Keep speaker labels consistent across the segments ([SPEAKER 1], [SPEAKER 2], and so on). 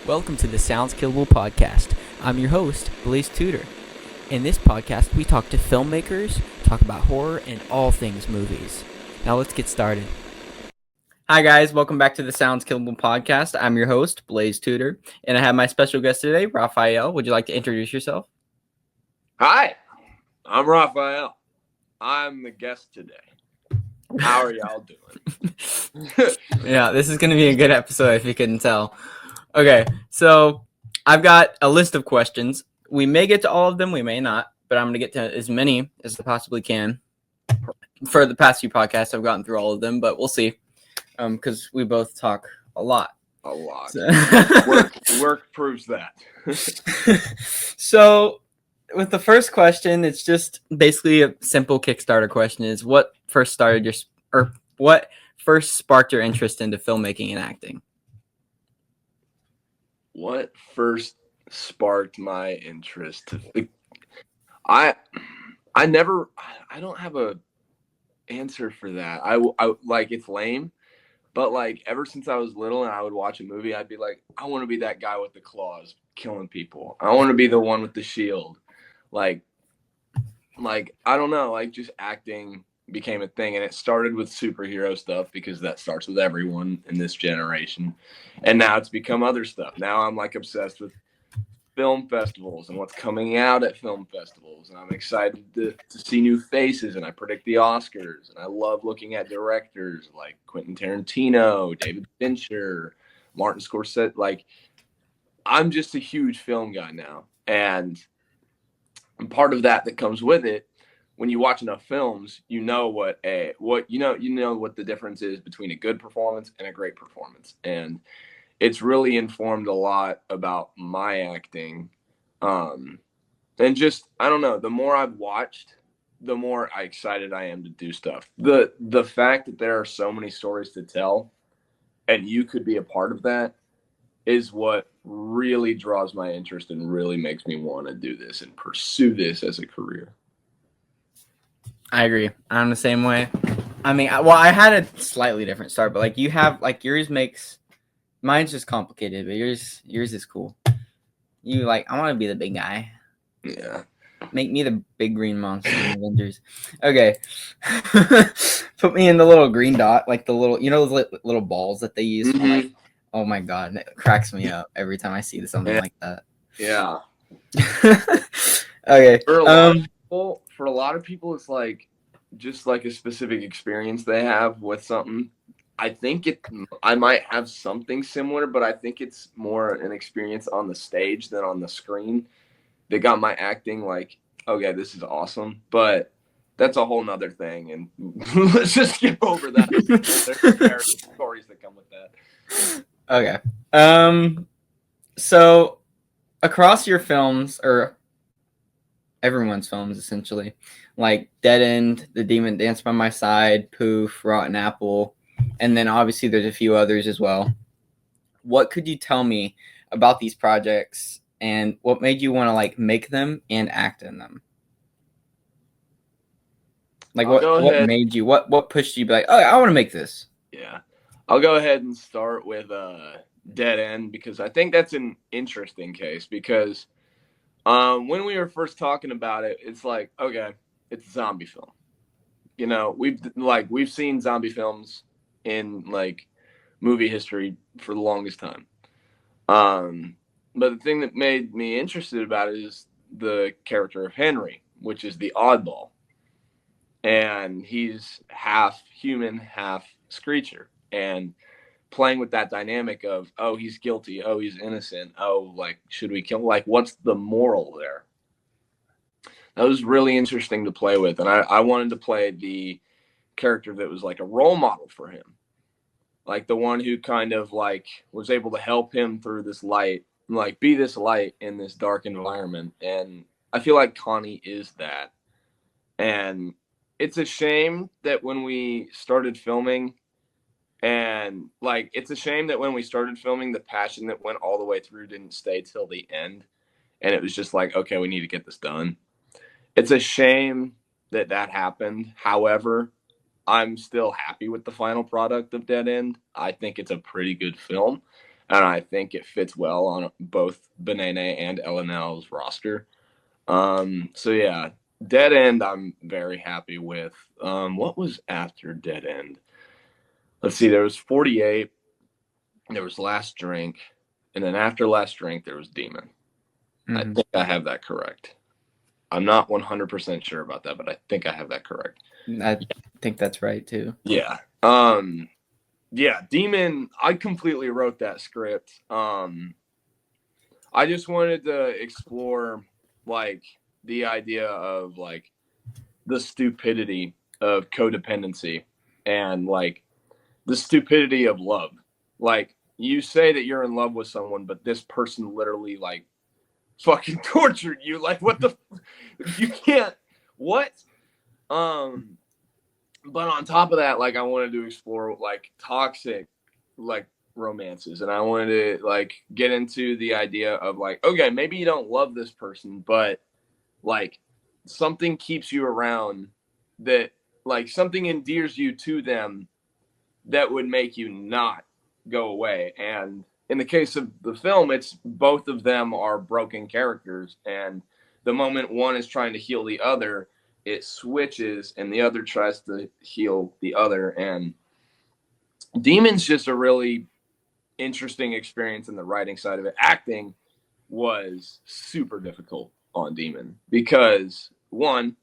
[SPEAKER 1] Welcome to the Sounds Killable podcast. I'm your host, Blaze Tudor. In this podcast, we talk to filmmakers, talk about horror, and all things movies. Now let's get started. Hi guys, welcome back to the Sounds Killable podcast. I'm your host, Blaze Tudor, and I have my special guest today, Rafael. Would you like to introduce yourself?
[SPEAKER 2] Hi, I'm Rafael. I'm the guest today. How are y'all doing?
[SPEAKER 1] Yeah, this is going to be a good episode if you couldn't tell. Okay, so I've got a list of questions. We may get to all of them, we may not, but I'm going to get to as many as I possibly can. For the past few podcasts, I've gotten through all of them, but we'll see, because we both talk a lot.
[SPEAKER 2] A lot.
[SPEAKER 1] So
[SPEAKER 2] Work proves that.
[SPEAKER 1] So, with the first question, it's just basically a simple Kickstarter question: is what first sparked your interest into filmmaking and acting?
[SPEAKER 2] What first sparked my interest? I don't have a answer for that. I like, it's lame, but like ever since I was little and I would watch a movie, I'd be like, I want to be that guy with the claws killing people. I want to be the one with the shield. Like I don't know, like just acting became a thing, and it started with superhero stuff because that starts with everyone in this generation, and now it's become other stuff. Now I'm like obsessed with film festivals and what's coming out at film festivals, and I'm excited to see new faces, and I predict the Oscars, and I love looking at directors like Quentin Tarantino, David Fincher, Martin Scorsese. Like, I'm just a huge film guy now, and part of that comes with it. When you watch enough films, you know what the difference is between a good performance and a great performance, and it's really informed a lot about my acting. And just, I don't know, the more I've watched, the more excited I am to do stuff. The fact that there are so many stories to tell, and you could be a part of that, is what really draws my interest and really makes me want to do this and pursue this as a career.
[SPEAKER 1] I agree. I'm the same way. I mean, I had a slightly different start, but like you have, like yours makes, mine's just complicated, but yours is cool. You like, I want to be the big guy.
[SPEAKER 2] Yeah.
[SPEAKER 1] Make me the big green monster in Avengers. Okay. Put me in the little green dot, like the little, those little balls that they use for like, oh my God, it cracks me up every time I see something like that.
[SPEAKER 2] Yeah.
[SPEAKER 1] Okay.
[SPEAKER 2] For a lot of people, it's like just like a specific experience they have with something. I might have something similar, but I think it's more an experience on the stage than on the screen. They got my acting like, okay, this is awesome, but that's a whole nother thing, and let's just skip over that. There's stories that come with that.
[SPEAKER 1] Okay. So across your films, or everyone's films essentially, like Dead End, The Demon Dance by My Side, Poof, Rotten Apple, and then obviously there's a few others as well. What could you tell me about these projects and what made you want to like make them and act in them? Like what made you, what pushed you to be like, oh, I want to make this?
[SPEAKER 2] Yeah. I'll go ahead and start with Dead End, because I think that's an interesting case, because when we were first talking about it, it's like, okay, it's a zombie film. You know, we've seen zombie films in like movie history for the longest time. But the thing that made me interested about it is the character of Henry, which is the oddball. And he's half human, half Screecher. And playing with that dynamic of, oh, he's guilty, oh, he's innocent, oh, like, should we kill? Like, what's the moral there? That was really interesting to play with. And I wanted to play the character that was like a role model for him. Like the one who kind of like was able to help him through this light, like be this light in this dark environment. And I feel like Connie is that. And it's a shame that when we started filming, the passion that went all the way through didn't stay till the end. And it was just like, okay, we need to get this done. It's a shame that happened. However, I'm still happy with the final product of Dead End. I think it's a pretty good film. and I think it fits well on both Benene and LNL's roster. So yeah, Dead End I'm very happy with. What was after Dead End? Let's see, there was 48, there was Last Drink, and then after Last Drink there was Demon. I think I have that correct. I'm not 100% sure about that, but I think I have that correct.
[SPEAKER 1] I think that's right too.
[SPEAKER 2] Yeah. Yeah, Demon, I completely wrote that script. I just wanted to explore like the idea of like the stupidity of codependency and like the stupidity of love. Like you say that you're in love with someone, but this person literally like fucking tortured you. Like what the you can't what? But on top of that, like I wanted to explore like toxic like romances, and I wanted to like get into the idea of like, okay, maybe you don't love this person, but like something keeps you around, that like something endears you to them that would make you not go away. And in the case of the film, it's both of them are broken characters, and the moment one is trying to heal the other, it switches and the other tries to heal the other. And Demon's just a really interesting experience in the writing side of it. Acting was super difficult on Demon because one,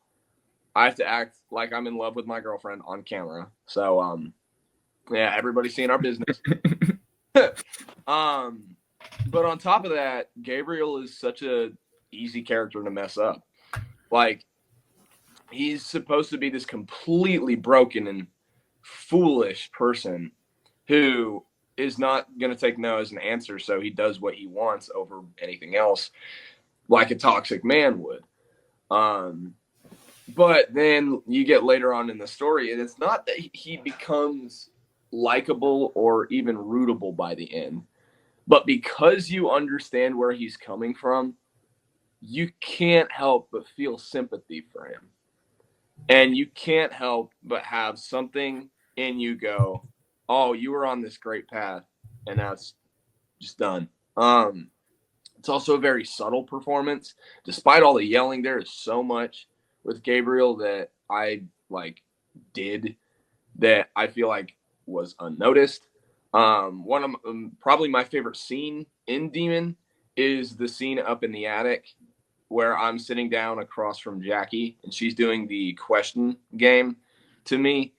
[SPEAKER 2] I have to act like I'm in love with my girlfriend on camera. So yeah, everybody's seeing our business. But on top of that, Gabriel is such a easy character to mess up. Like he's supposed to be this completely broken and foolish person who is not going to take no as an answer, so he does what he wants over anything else, like a toxic man would. But then you get later on in the story, and it's not that he becomes likable or even rootable by the end, but because you understand where he's coming from, you can't help but feel sympathy for him. And you can't help but have something in you go, oh, you were on this great path, and now it's just done. It's also a very subtle performance. Despite all the yelling, there is so much with Gabriel that I like did that I feel like was unnoticed. One of probably my favorite scene in Demon is the scene up in the attic where I'm sitting down across from Jackie and she's doing the question game to me.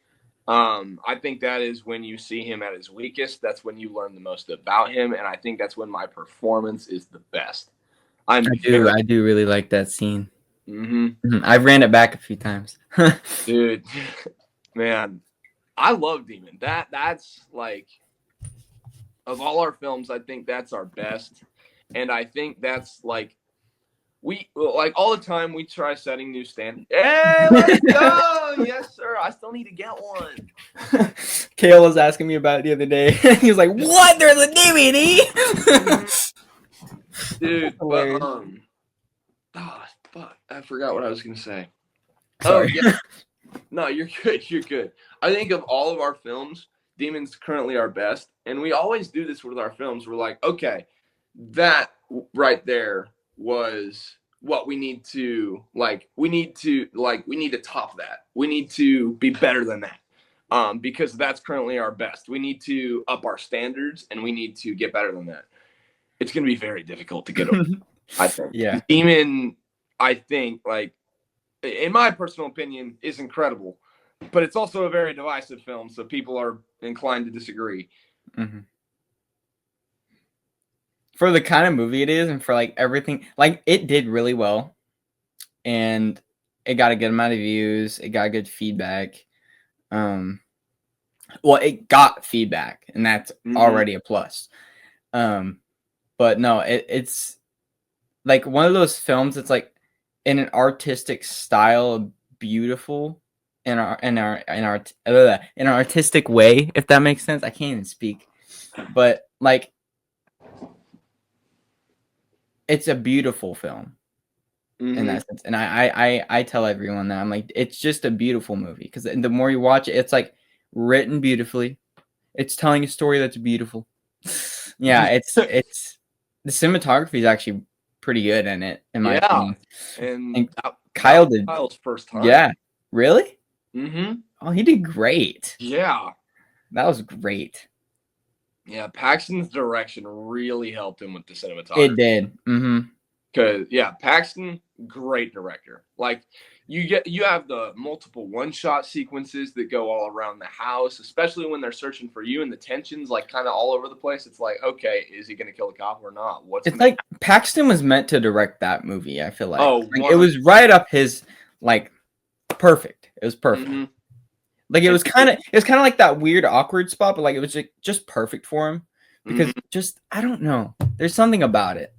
[SPEAKER 2] I think that is when you see him at his weakest. That's when you learn the most about him, and I think that's when my performance is the best.
[SPEAKER 1] I do really like that scene.
[SPEAKER 2] Mm-hmm.
[SPEAKER 1] I've ran it back a few times.
[SPEAKER 2] Dude, man, I love Demon. That's like, of all our films, I think that's our best, and I think that's like, we like all the time we try setting new standards. Hey, let's go! Yes, sir. I still need to get one.
[SPEAKER 1] Kale was asking me about it the other day. He was like, "What? There's a DVD?"
[SPEAKER 2] Dude, but fuck, I forgot what I was gonna say.
[SPEAKER 1] Sorry.
[SPEAKER 2] Oh yeah, no, you're good. You're good. I think of all of our films, Demon's currently our best, and we always do this with our films. We're like, okay, that right there was what we need to like. We need to top that. We need to be better than that. Because that's currently our best. We need to up our standards, and we need to get better than that. It's going to be very difficult to get over. I think.
[SPEAKER 1] Yeah.
[SPEAKER 2] Demon, I think, like, in my personal opinion, is incredible, but it's also a very divisive film, so people are inclined to disagree.
[SPEAKER 1] Mm-hmm. For the kind of movie it is, and for like everything, like it did really well, and it got a good amount of views. It got good feedback. Well, it got feedback, and that's already a plus. But no, it's like one of those films that's like in an artistic style, beautiful in an artistic way, if that makes sense. I can't even speak, but like it's a beautiful film in that sense. And I tell everyone that I'm like, it's just a beautiful movie because the more you watch it, it's like written beautifully. It's telling a story that's beautiful. Yeah, it's the cinematography is actually pretty good in it, in my opinion.
[SPEAKER 2] And
[SPEAKER 1] And
[SPEAKER 2] that
[SPEAKER 1] Kyle
[SPEAKER 2] was
[SPEAKER 1] did,
[SPEAKER 2] Kyle's first time.
[SPEAKER 1] yeah, really?
[SPEAKER 2] Mm-hmm.
[SPEAKER 1] Oh, he did great.
[SPEAKER 2] Yeah.
[SPEAKER 1] That was great.
[SPEAKER 2] Yeah, Paxton's direction really helped him with the cinematography.
[SPEAKER 1] It did. Mm-hmm.
[SPEAKER 2] Because Paxton, great director. Like you have the multiple one-shot sequences that go all around the house, especially when they're searching for you, and the tensions like kind of all over the place. It's like, okay, is he gonna kill the cop or not?
[SPEAKER 1] It's like Paxton was meant to direct that movie. I feel like, it was right up his like perfect. It was perfect.
[SPEAKER 2] Mm-hmm.
[SPEAKER 1] Like it was kind of like that weird awkward spot, but like it was just perfect for him because just I don't know. There's something about it.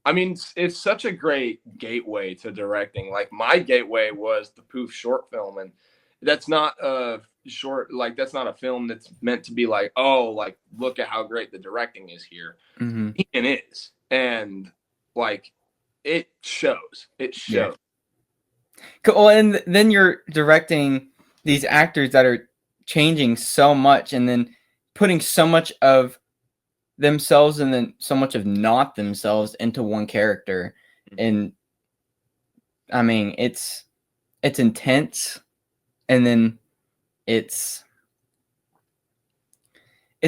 [SPEAKER 2] I mean, it's such a great gateway to directing. Like my gateway was the Poof short film, and that's not a short, like that's not a film that's meant to be like, oh, like look at how great the directing is here.
[SPEAKER 1] Mm-hmm.
[SPEAKER 2] It is, and like it shows. It shows.
[SPEAKER 1] Yeah. Cool. And then you're directing these actors that are changing so much, and then putting so much of themselves and then so much of not themselves into one character. And I mean, it's intense, and then it's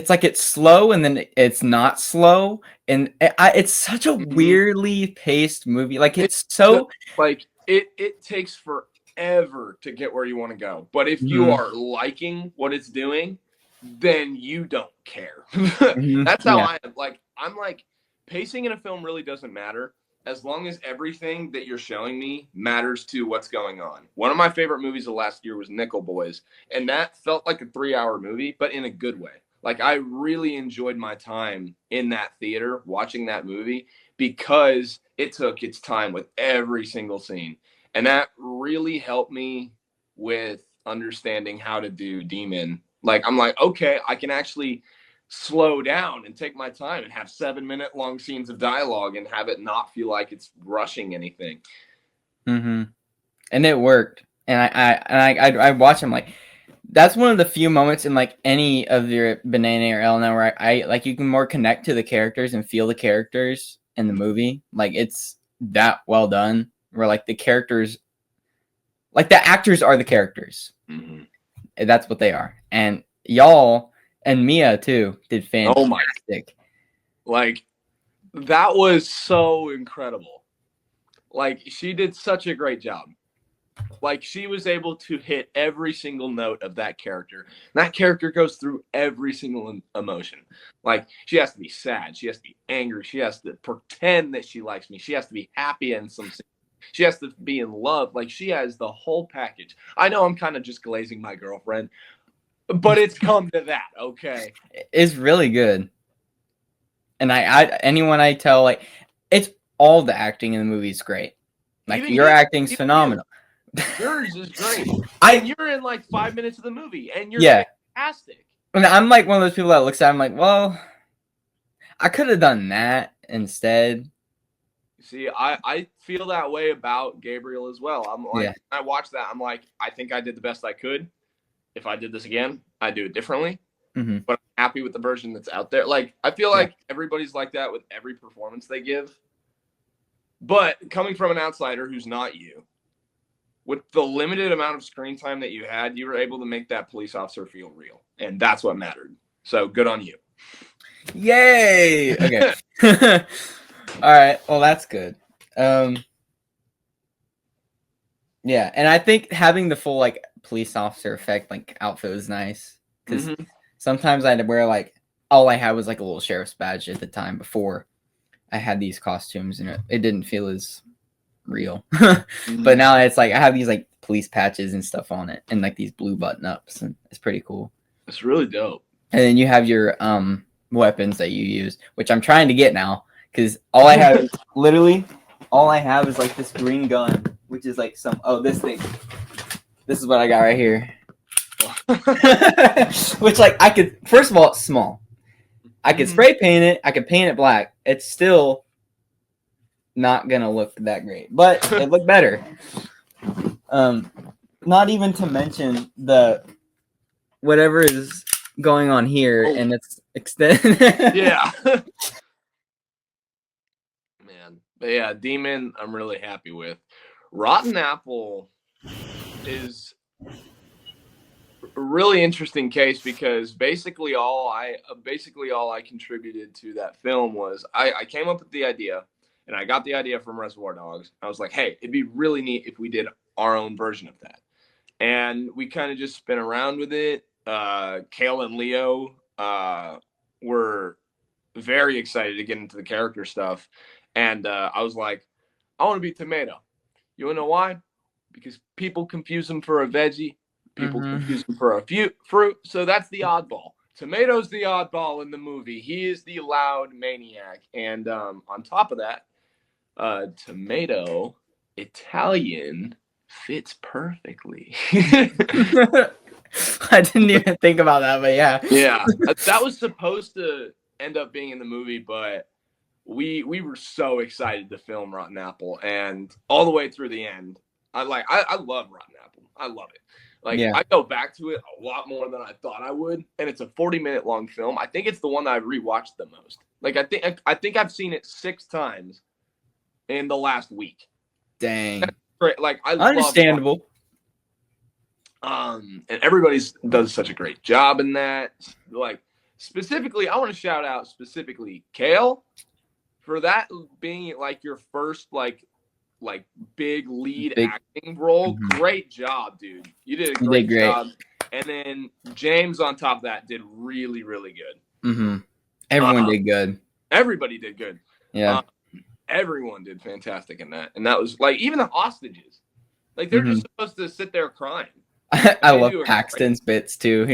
[SPEAKER 1] like it's slow and then it's not slow, and it's such a weirdly paced movie. Like it's so
[SPEAKER 2] like it takes forever to get where you want to go, but if you are liking what it's doing, then you don't care. That's how I am. Like I'm like, pacing in a film really doesn't matter as long as everything that you're showing me matters to what's going on. One of my favorite movies of last year was Nickel Boys, and that felt like a 3-hour movie, but in a good way. Like I really enjoyed my time in that theater watching that movie because it took its time with every single scene. And that really helped me with understanding how to do Demon. Like I'm like, okay, I can actually slow down and take my time and have 7-minute long scenes of dialogue and have it not feel like it's rushing anything.
[SPEAKER 1] And it worked. And I watch them, like that's one of the few moments in like any of your Banana or Elena where I like you can more connect to the characters and feel the characters in the movie. Like it's that well done. Where like the characters, like the actors are the characters. That's what they are. And y'all and Mia too did fantastic.
[SPEAKER 2] Oh my! Like that was so incredible. Like she did such a great job. Like she was able to hit every single note of that character. That character goes through every single emotion. Like she has to be sad. She has to be angry. She has to pretend that she likes me. She has to be happy in some scene. She has to be in love. Like she has the whole package. I know I'm kind of just glazing my girlfriend, but it's come to that. Okay.
[SPEAKER 1] It's really good. And anyone I tell, like it's all the acting in the movie is great. Like even your acting's phenomenal.
[SPEAKER 2] Yours is great. And you're in like 5 minutes of the movie, and you're fantastic.
[SPEAKER 1] And I'm like one of those people that looks at it, I'm like, well, I could have done that instead.
[SPEAKER 2] See, I feel that way about Gabriel as well. I'm like, I watch that, I'm like, I think I did the best I could. If I did this again, I'd do it differently. But I'm happy with the version that's out there. Like, I feel like everybody's like that with every performance they give. But coming from an outsider who's not you, with the limited amount of screen time that you had, you were able to make that police officer feel real. And that's what mattered. So good on you.
[SPEAKER 1] Yay! Okay. All right. Well, that's good. Yeah, and I think having the full like police officer effect like outfit was nice because sometimes I'd wear like all I had was like a little sheriff's badge at the time before I had these costumes, and it didn't feel as real. But now it's like I have these like police patches and stuff on it, and like these blue button ups, and it's pretty cool.
[SPEAKER 2] It's really dope.
[SPEAKER 1] And then you have your weapons that you use, which I'm trying to get now because all I have is literally like this green gun, which is like this thing. This is what I got right here. Which like I could, first of all, it's small. I could spray paint it. I could paint it black. It's still not gonna look that great, but it looked better. Not even to mention the whatever is going on here, and it's extent.
[SPEAKER 2] Yeah. Man. But yeah, Demon, I'm really happy with. Rotten Apple is a really interesting case because basically all I contributed to that film was I came up with the idea, and I got the idea from Reservoir Dogs. I was like, hey, it'd be really neat if we did our own version of that. And we kind of just spin around with it. Kale and Leo were very excited to get into the character stuff. And I was like, I want to be Tomato. You want to know why? Because people confuse him for a veggie. People confuse him for a fruit. So that's the oddball. Tomato's the oddball in the movie. He is the loud maniac. And on top of that, Tomato, Italian, fits perfectly.
[SPEAKER 1] I didn't even think about that, but yeah.
[SPEAKER 2] Yeah, that was supposed to end up being in the movie, but we were so excited to film Rotten Apple, and all the way through the end, I love Rotten Apple. I love it. Like,
[SPEAKER 1] Yeah.
[SPEAKER 2] I go back to it a lot more than I thought I would, and it's a 40-minute long film. I think it's the one that I've rewatched the most. Like, I think I've seen it 6 times in the last week.
[SPEAKER 1] Dang.
[SPEAKER 2] Great. Like, I
[SPEAKER 1] Understandable.
[SPEAKER 2] and everybody does such a great job in that. Like, specifically, I want to shout out specifically Kale for that being like your first like big lead acting role. Great job, dude. You did a great job. And then James on top of that did really, really good.
[SPEAKER 1] Everyone did good.
[SPEAKER 2] Everybody did good.
[SPEAKER 1] Yeah.
[SPEAKER 2] Everyone did fantastic in that. And that was like, even the hostages, like, they're just supposed to sit there crying.
[SPEAKER 1] I love Paxton's bits too.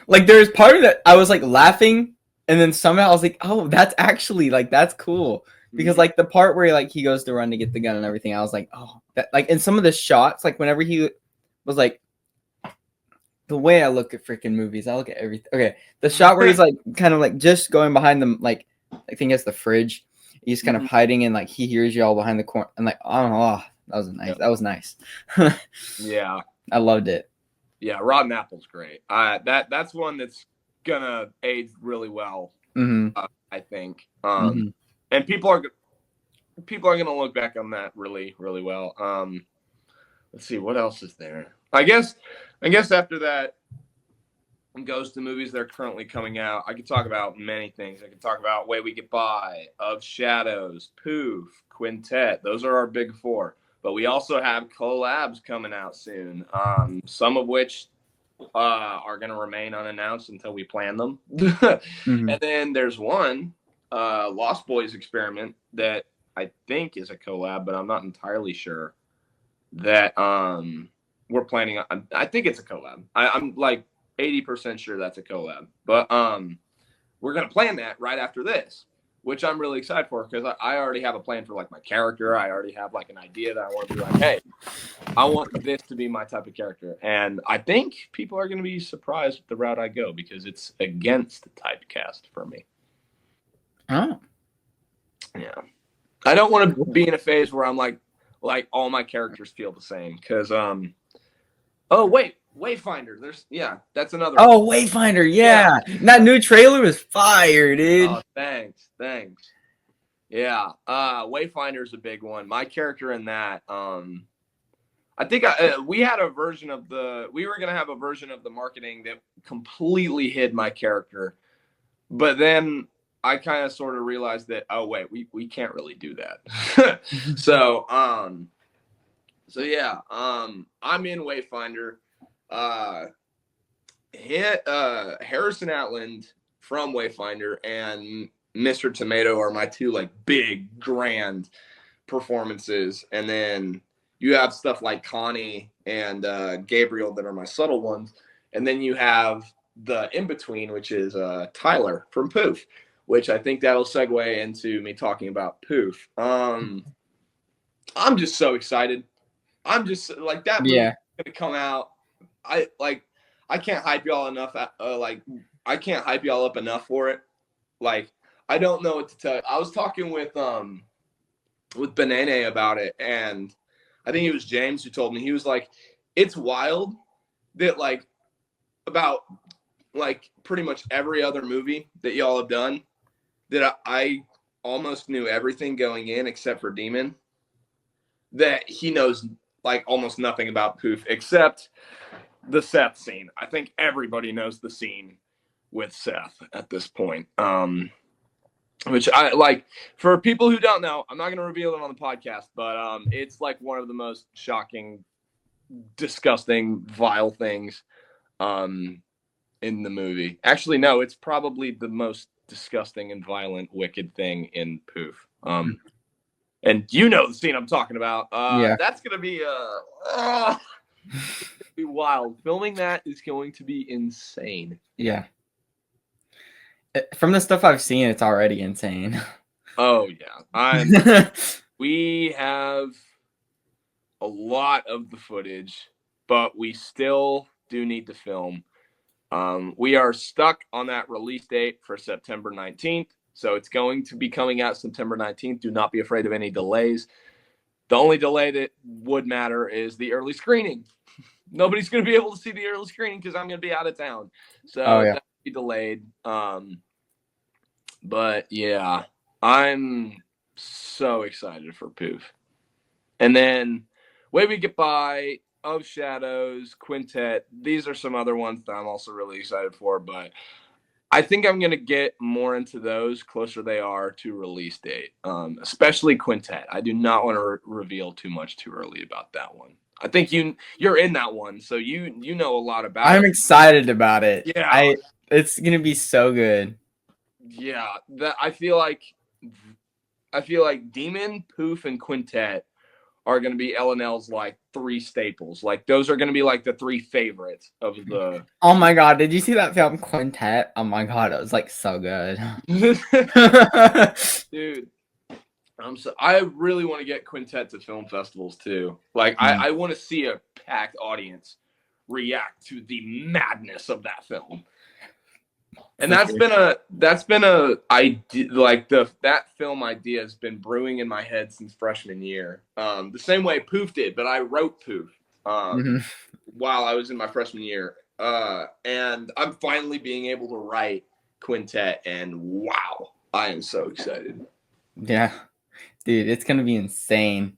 [SPEAKER 1] Like, there's part of that I was like laughing, and then somehow I was like, oh, that's actually like, that's cool. Because like the part where like he goes to run to get the gun and everything, I was like, oh, that, like, in some of the shots, like whenever he was like, the way I look at freaking movies, I look at everything. Okay, the shot where he's like kind of like just going behind them, like I think it's the fridge. He's kind of hiding, and like he hears you all behind the corner, and like, oh, that was nice. That was nice.
[SPEAKER 2] Yeah,
[SPEAKER 1] I loved it.
[SPEAKER 2] Yeah, Rotten Apple's great. That's one that's gonna age really well. I think. And people are gonna look back on that really, really well. Let's see, what else is there? I guess after that goes to movies that are currently coming out. I could talk about many things. I could talk about Way We Get By, Of Shadows, Poof, Quintet. Those are our big 4. But we also have collabs coming out soon. Some of which are going to remain unannounced until we plan them. And then there's one, Lost Boys Experiment, that I think is a collab, but I'm not entirely sure, that we're planning on. I think it's a collab. I'm like 80% sure that's a collab. But we're going to plan that right after this, which I'm really excited for, because I already have a plan for like my character. I already have like an idea that I want to be like, hey, I want this to be my type of character. And I think people are going to be surprised with the route I go, because it's against the typecast for me.
[SPEAKER 1] Oh.
[SPEAKER 2] Yeah. I don't want to be in a phase where I'm like all my characters feel the same, because oh wait, Wayfinder. That's another.
[SPEAKER 1] Oh, Wayfinder, yeah. That new trailer was fire, dude.
[SPEAKER 2] Oh, thanks. Yeah, Wayfinder's a big one. My character in that, I think we had a version of we were gonna have a version of the marketing that completely hid my character, but then I kind of sort of realized that, oh wait, we can't really do that. So yeah, I'm in Wayfinder. Harrison Outland from Wayfinder and Mr. Tomato are my 2 like big grand performances, and then you have stuff like Connie and Gabriel that are my subtle ones, and then you have the in between, which is Tyler from Poof, which I think that'll segue into me talking about Poof. I'm just so excited. I'm just like, that movie's gonna come out. I can't hype y'all enough. I can't hype y'all up enough for it. Like, I don't know what to tell you. I was talking with Banana about it, and I think it was James who told me. He was like, it's wild that like about like pretty much every other movie that y'all have done, that I almost knew everything going in except for Demon, that he knows like almost nothing about Poof except the Seth scene. I think everybody knows the scene with Seth at this point. Which I like, for people who don't know, I'm not going to reveal it on the podcast, but it's like one of the most shocking, disgusting, vile things in the movie. Actually, no, it's probably the most disgusting and violent, wicked thing in Poof. And you know the scene I'm talking about.
[SPEAKER 1] Yeah.
[SPEAKER 2] That's going to be be wild. Filming that is going to be insane.
[SPEAKER 1] Yeah. From the stuff I've seen, it's already insane.
[SPEAKER 2] Oh yeah. We have a lot of the footage, but we still do need to film. We are stuck on that release date for September 19th. So it's going to be coming out September 19th. Do not be afraid of any delays. The only delay that would matter is the early screening. Nobody's going to be able to see the early screening because I'm going to be out of town. So that'll be delayed. But yeah, I'm so excited for Poof. And then Way We Get By, Of Shadows, Quintet. These are some other ones that I'm also really excited for, but I think I'm going to get more into those closer they are to release date, especially Quintet. I do not want to reveal too much too early about that one. I think you're in that one, so you know a lot about it.
[SPEAKER 1] I'm excited about it.
[SPEAKER 2] Yeah.
[SPEAKER 1] It's going to be so good.
[SPEAKER 2] Yeah, I feel like Demon, Poof, and Quintet are going to be LNL's like three staples. Like those are going to be like the three favorites of the.
[SPEAKER 1] Oh my god! Did you see that film Quintet? Oh my god, it was like so good.
[SPEAKER 2] Dude, I really want to get Quintet to film festivals too. Like I want to see a packed audience react to the madness of that film. And that's been a idea, like that film idea has been brewing in my head since freshman year. The same way Poof did, but I wrote Poof while I was in my freshman year. And I'm finally being able to write Quintet, and wow, I am so excited.
[SPEAKER 1] Yeah, dude, it's gonna be insane.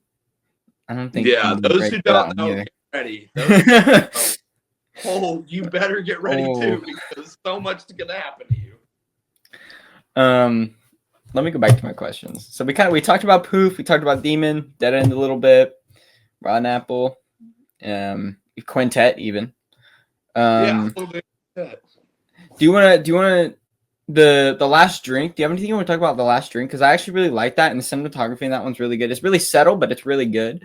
[SPEAKER 1] I don't think.
[SPEAKER 2] Yeah, those who don't know, get ready. Oh, you better get ready too, because so much is gonna happen to you.
[SPEAKER 1] Let me go back to my questions. So we talked about Poof, we talked about Demon, Dead End a little bit, Rotten Apple, Quintet even.
[SPEAKER 2] Yeah, a little bit.
[SPEAKER 1] Do you wanna the Last Drink? Do you have anything you want to talk about the Last Drink? Because I actually really like that, and the cinematography in that one's really good. It's really subtle, but it's really good.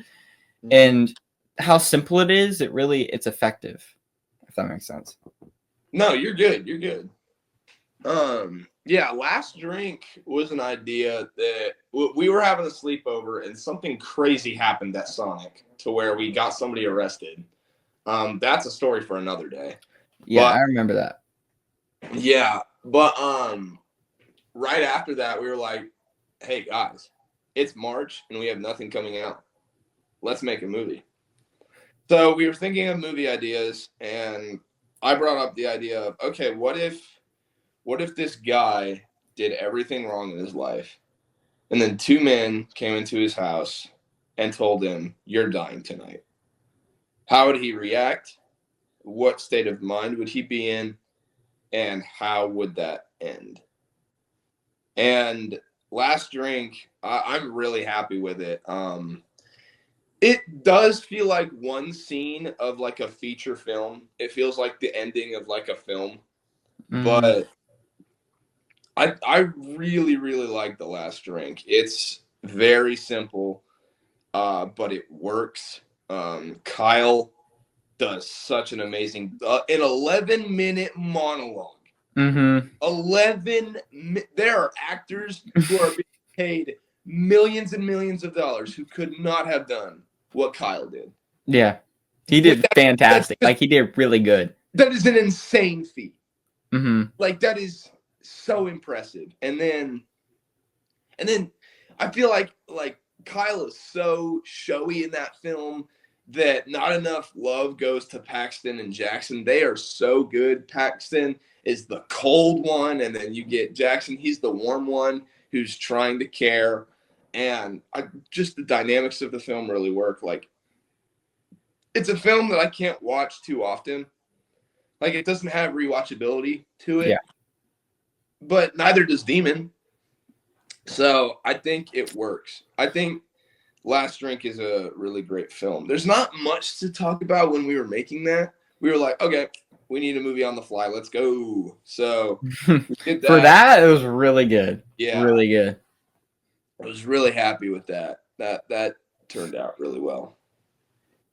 [SPEAKER 1] Mm-hmm. And how simple it is, it's effective. If that makes sense.
[SPEAKER 2] No, you're good. You're good. Yeah, Last Drink was an idea that we were having a sleepover and something crazy happened at Sonic to where we got somebody arrested. That's a story for another day.
[SPEAKER 1] Yeah, I remember that.
[SPEAKER 2] Yeah, but right after that, we were like, hey, guys, it's March and we have nothing coming out. Let's make a movie. So we were thinking of movie ideas, and I brought up the idea of, okay, what if this guy did everything wrong in his life, and then two men came into his house and told him, you're dying tonight? How would he react? What state of mind would he be in? And how would that end? And Last Drink, I'm really happy with it. It does feel like one scene of like a feature film. It feels like the ending of like a film. But I really, really like The Last Drink. It's very simple, but it works. Kyle does such an amazing an 11-minute monologue. 11. There are actors who are being paid millions and millions of dollars who could not have done what Kyle did.
[SPEAKER 1] Yeah, he did fantastic. Like he did really good.
[SPEAKER 2] That is an insane feat. Like that is so impressive. And then I feel like Kyle is so showy in that film. that not enough love goes to Paxton and Jackson. They are so good. Paxton is the cold one, and then you get Jackson. He's the warm one who's trying to care. And just the dynamics of the film really work. Like, it's a film that I can't watch too often. Like, it doesn't have rewatchability to it.
[SPEAKER 1] Yeah.
[SPEAKER 2] But neither does Demon. So I think it works. I think Last Drink is a really great film. There's not much to talk about when we were making that. We were like, okay, we need a movie on the fly. Let's go. So we did that.
[SPEAKER 1] For that, it was really good.
[SPEAKER 2] Yeah.
[SPEAKER 1] Really good.
[SPEAKER 2] I was really happy with that. That turned out really well.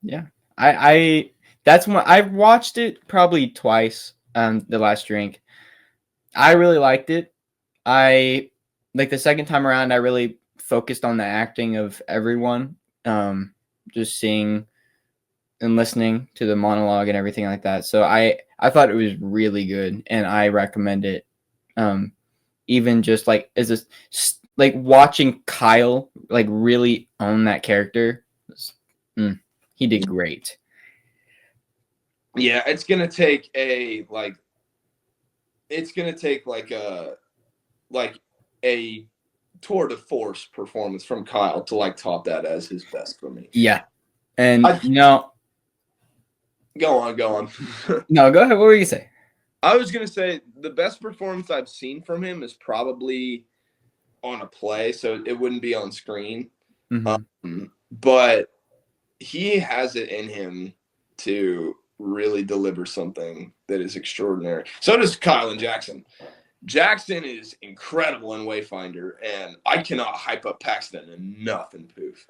[SPEAKER 1] Yeah. I that's when I watched it probably twice, The Last Drink. I really liked it. I like the second time around I really focused on the acting of everyone. Just seeing and listening to the monologue and everything like that. So I thought it was really good, and I recommend it. Even just like as a like watching Kyle like really own that character. He did great.
[SPEAKER 2] Yeah, it's gonna take a tour de force performance from Kyle to like top that as his best for me.
[SPEAKER 1] Yeah, and
[SPEAKER 2] go on.
[SPEAKER 1] No, go ahead. What were you say?
[SPEAKER 2] I was gonna say the best performance I've seen from him is probably on a play, so it wouldn't be on screen.
[SPEAKER 1] Mm-hmm.
[SPEAKER 2] But he has it in him to really deliver something that is extraordinary. So does Kyle and Jackson. Jackson is incredible in Wayfinder, and I cannot hype up Paxton enough in Poof.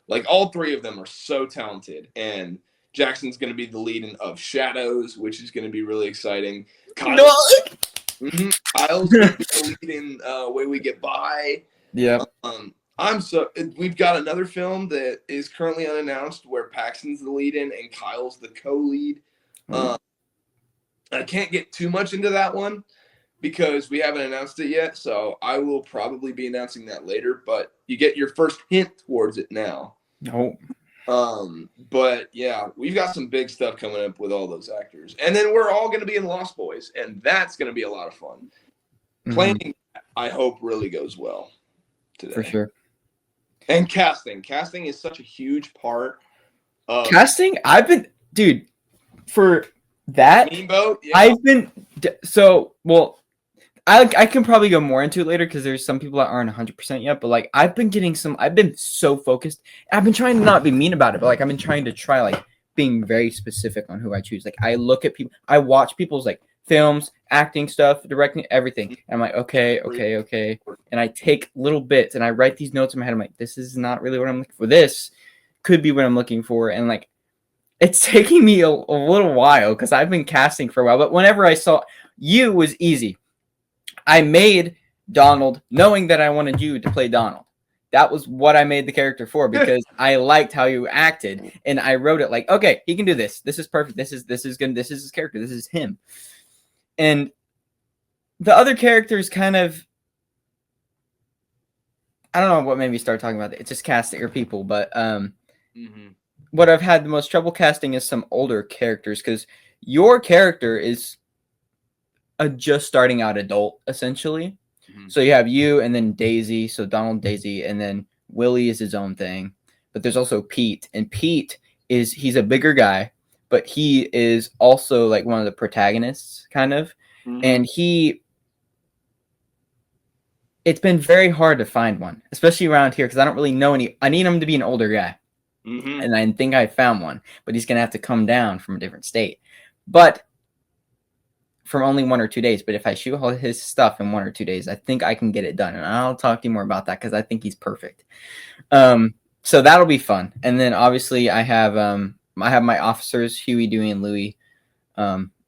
[SPEAKER 2] Like, all three of them are so talented, and Jackson's going to be the lead in Of Shadows, which is going to be really exciting. Kyle's going to be the lead in Way We Get By.
[SPEAKER 1] Yeah.
[SPEAKER 2] We've got another film that is currently unannounced where Paxton's the lead in and Kyle's the co-lead. I can't get too much into that one because we haven't announced it yet, so I will probably be announcing that later, but you get your first hint towards it now. But yeah, we've got some big stuff coming up with all those actors. And then we're all going to be in Lost Boys, and that's going to be a lot of fun. Planning, I hope, really goes well today.
[SPEAKER 1] For sure.
[SPEAKER 2] And casting is such a huge part of
[SPEAKER 1] casting. For that,
[SPEAKER 2] Steamboat, yeah.
[SPEAKER 1] I can probably go more into it later because there's some people that aren't 100% yet, but like I've been so focused. I've been trying to not be mean about it, but like I've been trying to try like being very specific on who I choose. Like I look at people, I watch people's like films, acting stuff, directing, everything. And I'm like, okay. And I take little bits and I write these notes in my head. I'm like, this is not really what I'm looking for. This could be what I'm looking for. And like, it's taking me a little while because I've been casting for a while. But whenever I saw you was easy. I made Donald knowing that I wanted you to play Donald. That was what I made the character for because I liked how you acted and I wrote it like, okay, he can do this. This is perfect. This is good. This is his character. This is him. And the other characters kind of, I don't know what made me start talking about it. It's just casting or people, but what I've had the most trouble casting is some older characters because your character is a just starting out adult, essentially. So you have you and then Daisy, so Donald, Daisy, and then Willie is his own thing. But there's also Pete, and Pete he's a bigger guy, but he is also like one of the protagonists, kind of. And it's been very hard to find one, especially around here, because I don't really know any. I need him to be an older guy. And I think I found one, but he's going to have to come down from a different state. But from only 1 or 2 days. But if I shoot all his stuff in 1 or 2 days, I think I can get it done. And I'll talk to you more about that because I think he's perfect. So that'll be fun. And then obviously I have my officers, Huey, Dewey, and Louie.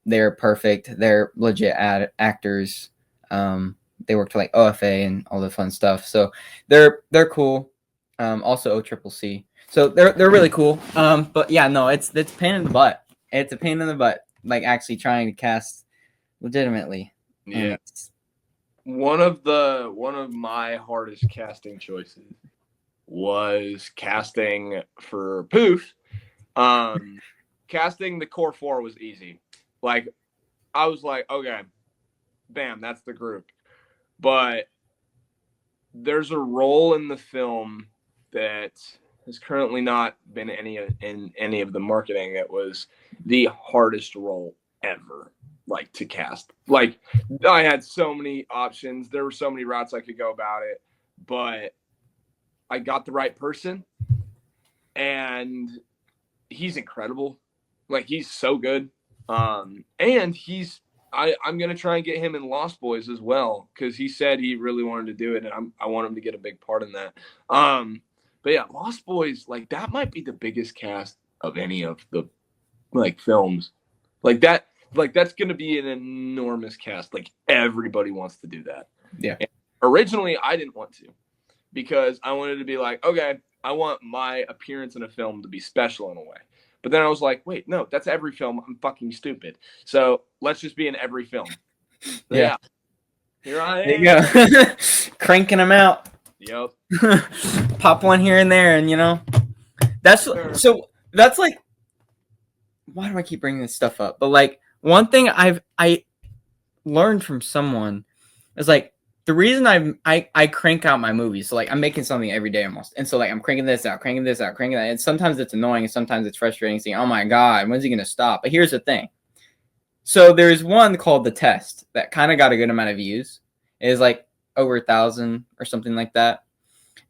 [SPEAKER 1] They're perfect. They're legit actors. They work to like OFA and all the fun stuff. So they're cool. Also OCCC. So they're really cool. But yeah, no, it's a pain in the butt. It's a pain in the butt, like actually trying to cast legitimately.
[SPEAKER 2] Yeah. One of my hardest casting choices was casting for Poof Casting the core four was easy. Like, I was like, okay, bam, that's the group. But there's a role in the film that has currently not been in any of the marketing. It was the hardest role ever, like, to cast. Like, I had so many options. There were so many routes I could go about it, but I got the right person, and he's incredible. Like, he's so good. And I'm gonna try and get him in Lost Boys as well, because he said he really wanted to do it, and I want him to get a big part in that. But yeah, Lost Boys, like, that might be the biggest cast of any of the, like, films. Like that, like, that's gonna be an enormous cast. Like, everybody wants to do that.
[SPEAKER 1] Yeah.
[SPEAKER 2] And originally, I didn't want to, because I wanted to be like, okay, I want my appearance in a film to be special in a way. But then I was like, wait, no, that's every film. I'm fucking stupid. So let's just be in every film. So, yeah. Here I am.
[SPEAKER 1] There you go. Cranking them out.
[SPEAKER 2] Yep.
[SPEAKER 1] Pop one here and there, and that's like, why do I keep bringing this stuff up? But like, one thing I learned from someone is, like, the reason I crank out my movies. So like, I'm making something every day almost, and so like, I'm cranking this out, cranking this out, cranking that. And sometimes it's annoying, and sometimes it's frustrating, saying, "Oh my god, when's he gonna stop?" But here's the thing. So there's one called The Test that kind of got a good amount of views. It is like over 1,000 or something like that.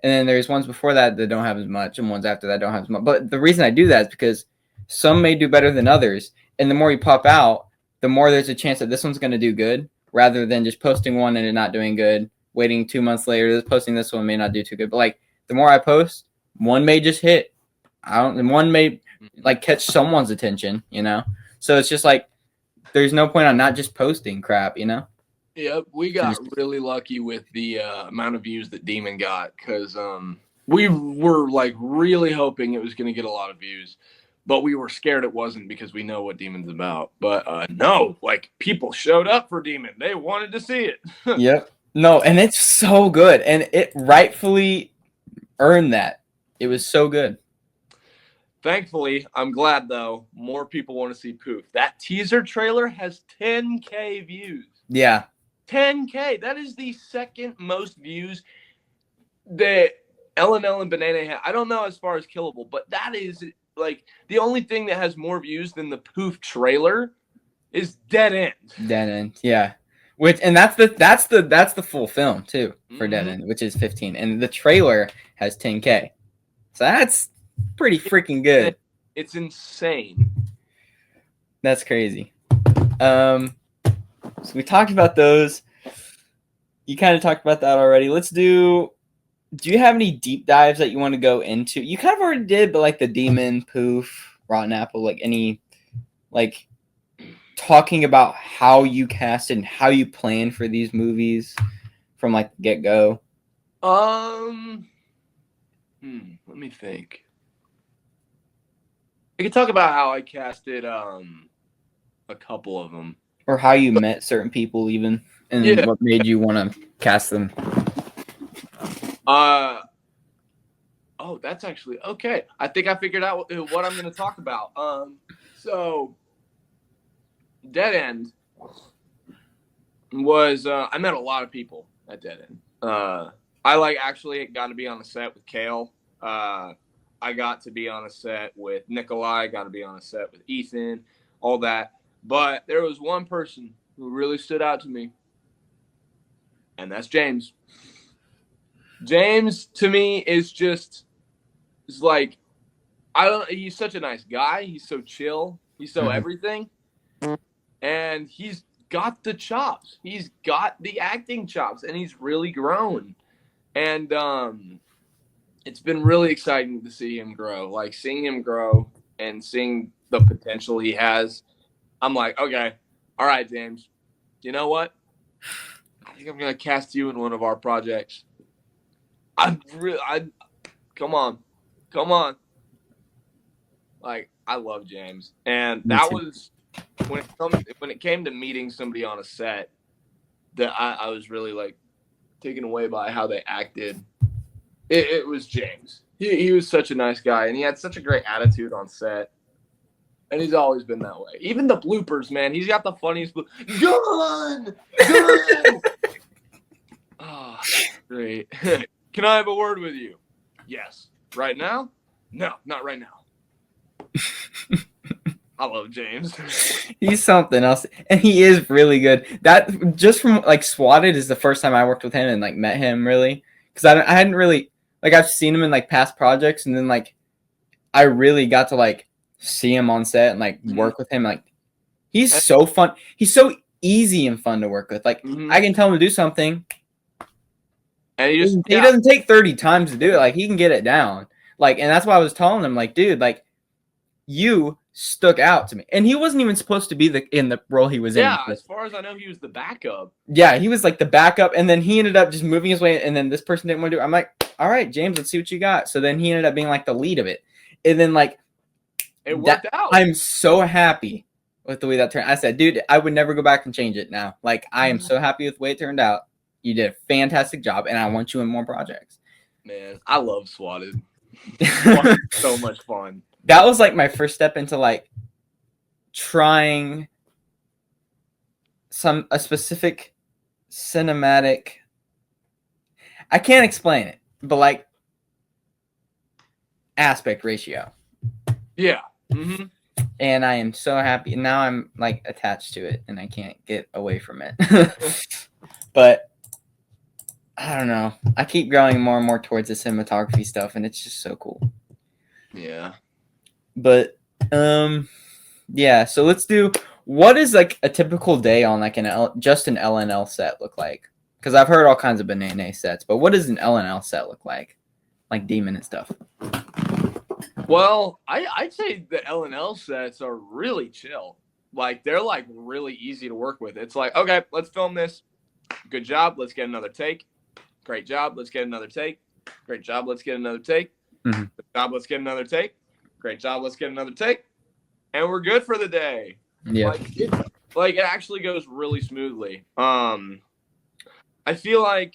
[SPEAKER 1] And then there's ones before that don't have as much, and ones after that don't have as much. But the reason I do that is because some may do better than others, and the more you pop out, the more there's a chance that this one's going to do good, rather than just posting one and it not doing good, waiting 2 months later, posting this one may not do too good. But like, the more I post, one may just hit. And one may like catch someone's attention, So it's just like, there's no point on not just posting crap,
[SPEAKER 2] Yep, we got really lucky with the amount of views that Demon got, because we were like really hoping it was going to get a lot of views, but we were scared it wasn't, because we know what Demon's about. But no, like, people showed up for Demon. They wanted to see it.
[SPEAKER 1] Yep. No, and it's so good, and it rightfully earned that. It was so good.
[SPEAKER 2] Thankfully, I'm glad, though, more people want to see Poof. That teaser trailer has 10K views.
[SPEAKER 1] Yeah.
[SPEAKER 2] 10K. That is the second most views that L&L and Banana had. I don't know as far as Killable, but that is, like, the only thing that has more views than the Poof trailer is Dead End.
[SPEAKER 1] Dead End, yeah. And that's the full film too for Dead End, which is 15, and the trailer has 10K. So that's pretty freaking good.
[SPEAKER 2] It's insane.
[SPEAKER 1] That's crazy. So we talked about those. You kind of talked about that already. Do you have any deep dives that you want to go into? You kind of already did, but like the Demon, Poof, Rotten Apple, like any, like, talking about how you cast and how you plan for these movies from like get go.
[SPEAKER 2] Let me think. I could talk about how I casted a couple of them,
[SPEAKER 1] or how you met certain people, even, and what made you want to cast them.
[SPEAKER 2] Oh, that's actually okay. I think I figured out what I'm going to talk about. So Dead End was I met a lot of people at Dead End. I actually got to be on the set with Kale. I got to be on a set with Nikolai. Got to be on a set with Ethan. All that. But there was one person who really stood out to me, and that's James. James, to me, is like, he's such a nice guy. He's so chill. He's so everything. And he's got the chops. He's got the acting chops, and he's really grown. And it's been really exciting to see him grow. Like, seeing him grow and seeing the potential he has, I'm like, okay, all right, James, you know what? I think I'm going to cast you in one of our projects. Come on. Like, I love James. And that was, when it came to meeting somebody on a set, that I was really, like, taken away by how they acted. It was James. He was such a nice guy, and he had such a great attitude on set. And he's always been that way. Even the bloopers, man. He's got the funniest gun! Oh, great. Can I have a word with you? Yes. Right now? No, not right now. I love James.
[SPEAKER 1] He's something else, and he is really good. That just from like Swatted is the first time I worked with him and like met him really, because I hadn't really like I've seen him in like past projects, and then like I really got to like see him on set and like work with him. Like he's so fun. He's so easy and fun to work with. Like I can tell him to do something, and he doesn't take 30 times to do it. Like he can get it down. Like, and that's why I was telling him, like, dude, like you stuck out to me, and he wasn't even supposed to be in the role he was in.
[SPEAKER 2] Yeah, as far as I know, he was the backup.
[SPEAKER 1] Yeah, he was like the backup, and then he ended up just moving his way, and then this person didn't want to do it. I'm like, all right, James, let's see what you got. So then he ended up being like the lead of it, and then like
[SPEAKER 2] it worked out.
[SPEAKER 1] I'm so happy with the way that turned. I said, dude, I would never go back and change it now. Like I am so happy with the way it turned out. You did a fantastic job, and I want you in more projects.
[SPEAKER 2] Man, I love Swatted. So much fun.
[SPEAKER 1] That was like my first step into like trying a specific cinematic. I can't explain it, but like aspect ratio.
[SPEAKER 2] Yeah.
[SPEAKER 1] And I am so happy. Now I'm like attached to it, and I can't get away from it. But I don't know. I keep growing more and more towards the cinematography stuff, and it's just so cool.
[SPEAKER 2] Yeah.
[SPEAKER 1] But yeah. So let's do. What is like a typical day on like just an LNL set look like? Because I've heard all kinds of banana sets, but what does an LNL set look like Demon and stuff?
[SPEAKER 2] Well, I'd say the LNL sets are really chill. Like they're like really easy to work with. It's like, okay, let's film this. Good job. Let's get another take. Great job. Let's get another take. Great job. Let's get another take. Good job. Let's get another take. Great job. Let's get another take. And we're good for the day.
[SPEAKER 1] Yeah.
[SPEAKER 2] Like it actually goes really smoothly. I feel like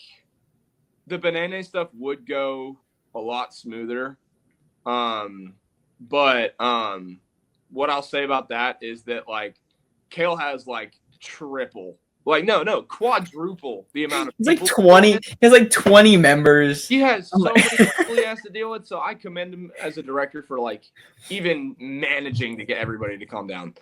[SPEAKER 2] the banana stuff would go a lot smoother. But what I'll say about that is that like Kale has like triple, like no, quadruple the amount of
[SPEAKER 1] people. It's like 20. He has like 20 members.
[SPEAKER 2] He has so many people he has to deal with. So I commend him as a director for like even managing to get everybody to calm down.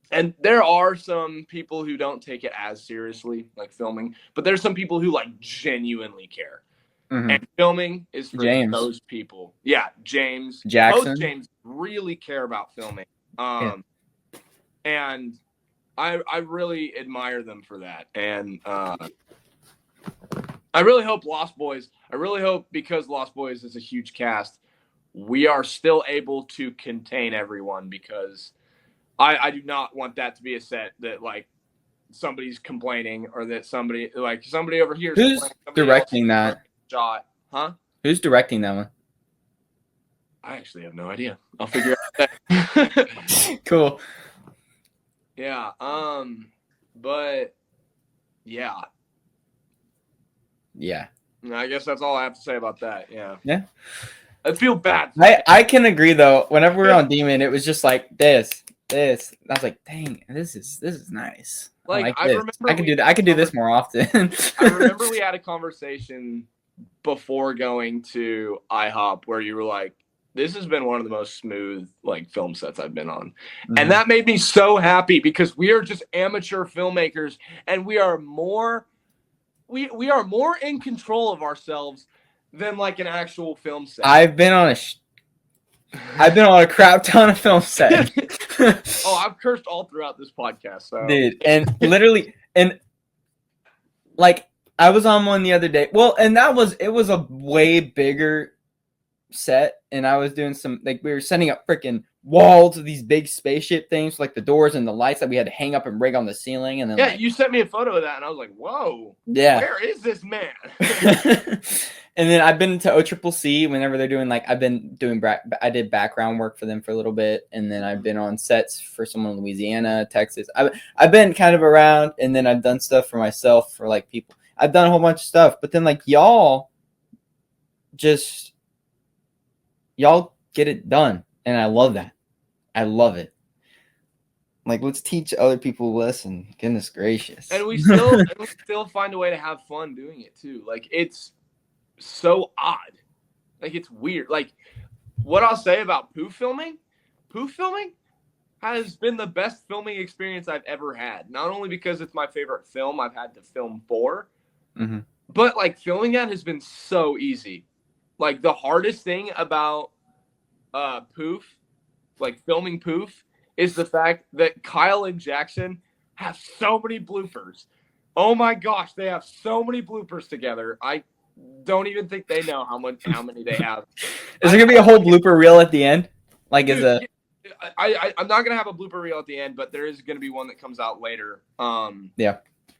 [SPEAKER 2] And there are some people who don't take it as seriously, like filming, but there's some people who like genuinely care. And filming is for those people. Yeah, James.
[SPEAKER 1] Jackson.
[SPEAKER 2] Both James really care about filming. And I really admire them for that. And I really hope Lost Boys, because Lost Boys is a huge cast, we are still able to contain everyone, because I do not want that to be a set that like somebody's complaining, or that somebody over here is
[SPEAKER 1] who's directing that
[SPEAKER 2] shot. Huh?
[SPEAKER 1] Who's directing that one?
[SPEAKER 2] I actually have no idea. I'll figure out that.
[SPEAKER 1] Cool.
[SPEAKER 2] Yeah. But yeah.
[SPEAKER 1] Yeah.
[SPEAKER 2] I guess that's all I have to say about that. Yeah.
[SPEAKER 1] Yeah.
[SPEAKER 2] I feel bad.
[SPEAKER 1] I can agree though. Whenever we were on Demon, it was just like this. I was like, dang, this is nice.
[SPEAKER 2] Like
[SPEAKER 1] I remember I can do that. I can do this more often.
[SPEAKER 2] I remember we had a conversation before going to IHOP where you were like, this has been one of the most smooth like film sets I've been on. And that made me so happy, because we are just amateur filmmakers, and we are more in control of ourselves than like an actual film set.
[SPEAKER 1] I've been on a crap ton of film sets.
[SPEAKER 2] Oh, I've cursed all throughout this podcast. So.
[SPEAKER 1] Dude, and literally, and like I was on one the other day. Well, and it was a way bigger set, and I was doing some, like, we were setting up freaking walls of these big spaceship things, like the doors and the lights that we had to hang up and rig on the ceiling. And then
[SPEAKER 2] yeah, you sent me a photo of that, and I was like, whoa,
[SPEAKER 1] yeah,
[SPEAKER 2] where is this man?
[SPEAKER 1] And then I've been to OCCC whenever they're doing, like, I did background work for them for a little bit, and then I've been on sets for someone in Louisiana, Texas. I've been kind of around, and then I've done stuff for myself for, like, people. I've done a whole bunch of stuff, but then, like, y'all just y'all get it done, and I love that. I love it. Like, let's teach other people a lesson. Goodness gracious.
[SPEAKER 2] And we still find a way to have fun doing it too. Like, it's so odd. Like, it's weird. Like, what I'll say about poof filming has been the best filming experience I've ever had. Not only because it's my favorite film I've had to film for, but like filming that has been so easy. Like, the hardest thing about poof, like filming poof, is the fact that Kyle and Jackson have so many bloopers. Oh my gosh, they have so many bloopers together. I don't even think they know how many they have.
[SPEAKER 1] Is there gonna be a whole blooper reel at the end? Like, is a
[SPEAKER 2] I'm not gonna have a blooper reel at the end, but there is gonna be one that comes out later.
[SPEAKER 1] Yeah.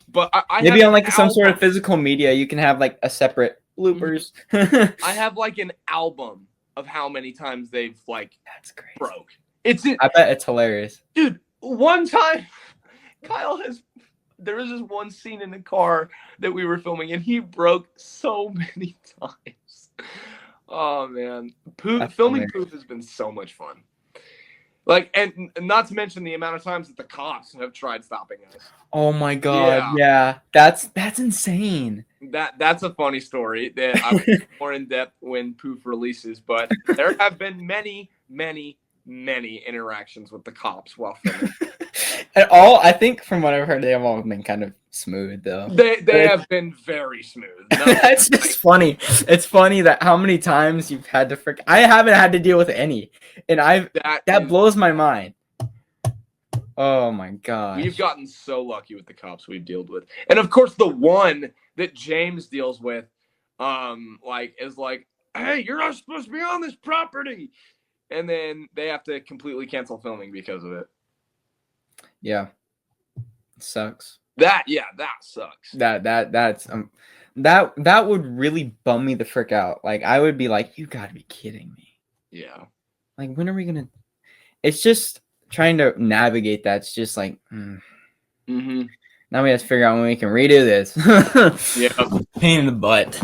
[SPEAKER 2] But I
[SPEAKER 1] maybe
[SPEAKER 2] have
[SPEAKER 1] on like some sort of physical media, you can have like a separate bloopers.
[SPEAKER 2] I have like an album of how many times they've like
[SPEAKER 1] That's crazy.
[SPEAKER 2] broke.
[SPEAKER 1] I bet it's hilarious.
[SPEAKER 2] Dude, one time there was this one scene in the car that we were filming and he broke so many times. Oh man. Filming poof has been so much fun. Like, and not to mention the amount of times that the cops have tried stopping us.
[SPEAKER 1] Oh my god, yeah. That's insane.
[SPEAKER 2] That's a funny story that I'll be more in depth when poof releases, but there have been many interactions with the cops while filming.
[SPEAKER 1] And I think from what I've heard, they have all been kind of smooth though.
[SPEAKER 2] They have been very smooth. No,
[SPEAKER 1] that's just funny. It's funny that how many times you've had to I haven't had to deal with any, and that blows my mind. Oh my god.
[SPEAKER 2] We've gotten so lucky with the cops we've dealt with, and of course the one that James deals with, is like, hey, you're not supposed to be on this property. And then they have to completely cancel filming because of it.
[SPEAKER 1] Yeah. It sucks.
[SPEAKER 2] That sucks.
[SPEAKER 1] That would really bum me the frick out. Like, I would be like, you gotta be kidding me.
[SPEAKER 2] Yeah.
[SPEAKER 1] Like, when are we gonna it's just trying to navigate that. It's just like Now we have to figure out when we can redo this.
[SPEAKER 2] Yeah.
[SPEAKER 1] Pain in the butt.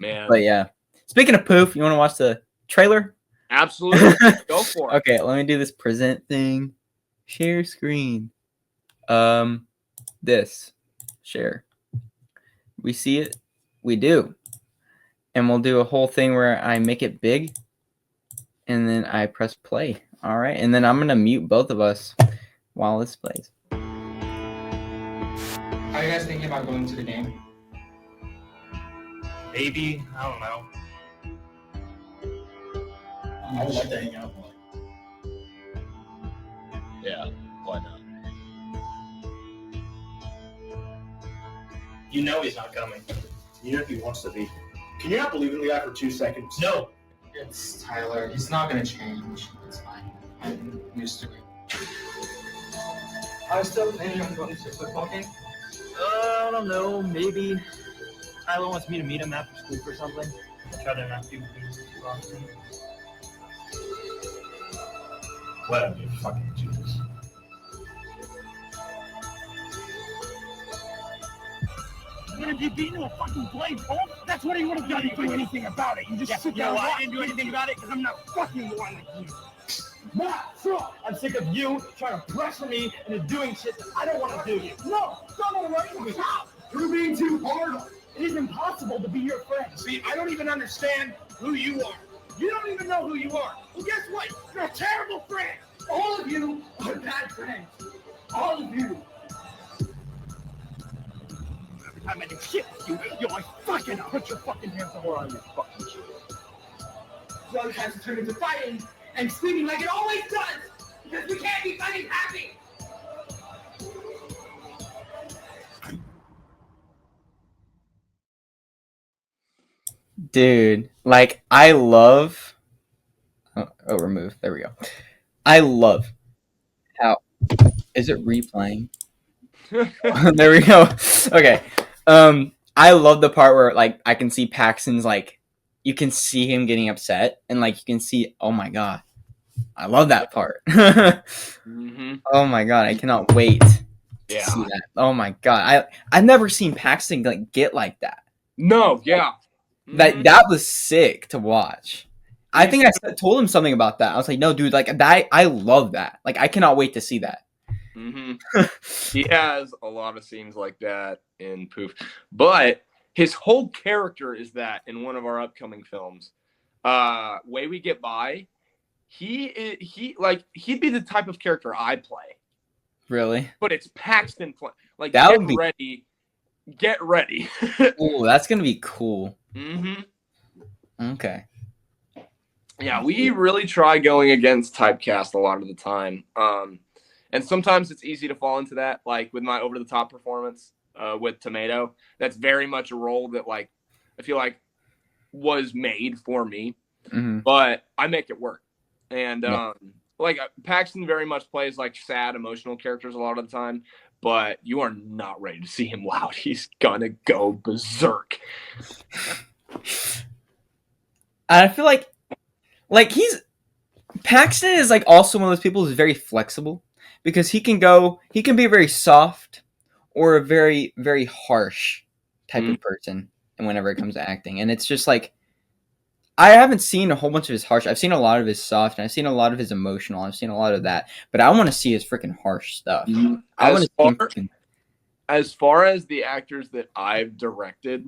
[SPEAKER 2] Man.
[SPEAKER 1] But yeah. Speaking of poof, you wanna watch the trailer?
[SPEAKER 2] Absolutely. Go for it.
[SPEAKER 1] Okay, let me do this present thing. Share screen. This. Share. We see it? We do. And we'll do a whole thing where I make it big. And then I press play. All right. And then I'm going to mute both of us while this plays.
[SPEAKER 3] How are you guys thinking about going to the game?
[SPEAKER 4] Maybe. I don't know.
[SPEAKER 3] I would like to hang out more.
[SPEAKER 4] Yeah, why not? You know he's not coming.
[SPEAKER 5] You know if he wants to be. Can you not believe in the guy for 2 seconds?
[SPEAKER 4] No.
[SPEAKER 3] It's Tyler. He's not gonna change. It's fine. I'm used to it. I was still planning on going to the football game.
[SPEAKER 4] I don't know. Maybe Tyler wants me to meet him after school for something. Try to not do things too often. Whatever, fucking Jesus. What did you do to a fucking blade, Paul? That's what he would have done. You didn't do anything about it. You just sit there. I didn't do anything about it because I'm not fucking one like you. I'm sick of you trying to pressure me into doing shit that I don't want to do. No, don't worry. Stop.
[SPEAKER 5] You're being too hard.
[SPEAKER 4] It is impossible to be your friend.
[SPEAKER 5] See, I don't even understand who you are. You don't even know who you are. Well, guess what? You're a terrible friend. All of you are bad friends. All of you.
[SPEAKER 4] Every time I do shit with you, you're like, fucking put your fucking hands on your fucking shit.
[SPEAKER 5] Love has to turn into fighting and screaming like it always does. Because we can't be fighting happy.
[SPEAKER 1] Dude, like, I love... Oh, remove. There we go. I love how... Is it replaying? There we go. Okay. I love the part where, like, I can see Paxton's, like, you can see him getting upset, and, like, you can see, oh my god. I love that part. Oh my god, I cannot wait to see that. Oh my god. I've never seen Paxton, like, get like that.
[SPEAKER 2] No, yeah.
[SPEAKER 1] That was sick to watch. I think I told him something about that. I was like, no, dude, like that. I love that. Like, I cannot wait to see that.
[SPEAKER 2] He has a lot of scenes like that in Poof, but his whole character is that in one of our upcoming films, Way We Get By. He'd be the type of character I play.
[SPEAKER 1] Really?
[SPEAKER 2] But it's Paxton play. Like,
[SPEAKER 1] that
[SPEAKER 2] get
[SPEAKER 1] would be
[SPEAKER 2] ready. Get ready.
[SPEAKER 1] Oh, that's gonna be cool. Okay.
[SPEAKER 2] Yeah, we really try going against typecast a lot of the time. And sometimes it's easy to fall into that, like with my over-the-top performance with Tomato. That's very much a role that, like, I feel like was made for me. But I make it work. And, like, Paxton very much plays, like, sad, emotional characters a lot of the time. But you are not ready to see him loud. He's gonna go berserk.
[SPEAKER 1] I feel like Paxton is like also one of those people who's very flexible because he can be very soft or a very, very harsh type of person. And whenever it comes to acting, and it's just like, I haven't seen a whole bunch of his harsh. I've seen a lot of his soft, and I've seen a lot of his emotional. I've seen a lot of that, but I want to see his freaking harsh stuff. I want to see him.
[SPEAKER 2] As far as the actors that I've directed,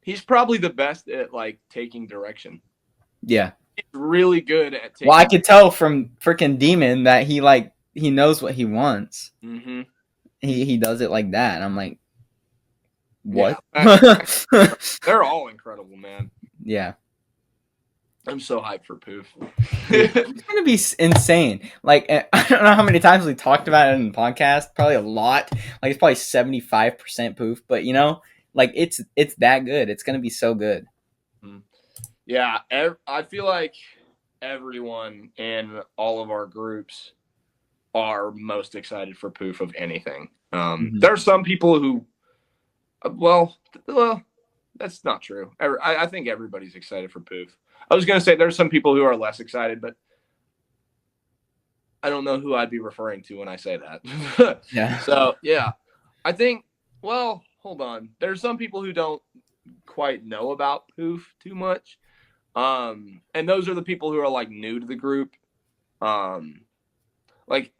[SPEAKER 2] he's probably the best at, like, taking direction.
[SPEAKER 1] Yeah.
[SPEAKER 2] He's really good at taking.
[SPEAKER 1] Well, I could tell from freaking Demon that he knows what he wants. He does it like that, and I'm like, what?
[SPEAKER 2] Yeah, they're all incredible, man.
[SPEAKER 1] Yeah.
[SPEAKER 2] I'm so hyped for Poof.
[SPEAKER 1] It's gonna be insane. Like, I don't know how many times we talked about it in the podcast. Probably a lot. Like, it's probably 75% Poof. But like it's that good. It's gonna be so good.
[SPEAKER 2] Yeah, I feel like everyone in all of our groups are most excited for Poof of anything. There are some people who, well, that's not true. I think everybody's excited for Poof. I was going to say there's some people who are less excited, but I don't know who I'd be referring to when I say that.
[SPEAKER 1] Yeah.
[SPEAKER 2] So, yeah. I think, well, hold on. There's some people who don't quite know about Poof too much. And those are the people who are, like, new to the group. Like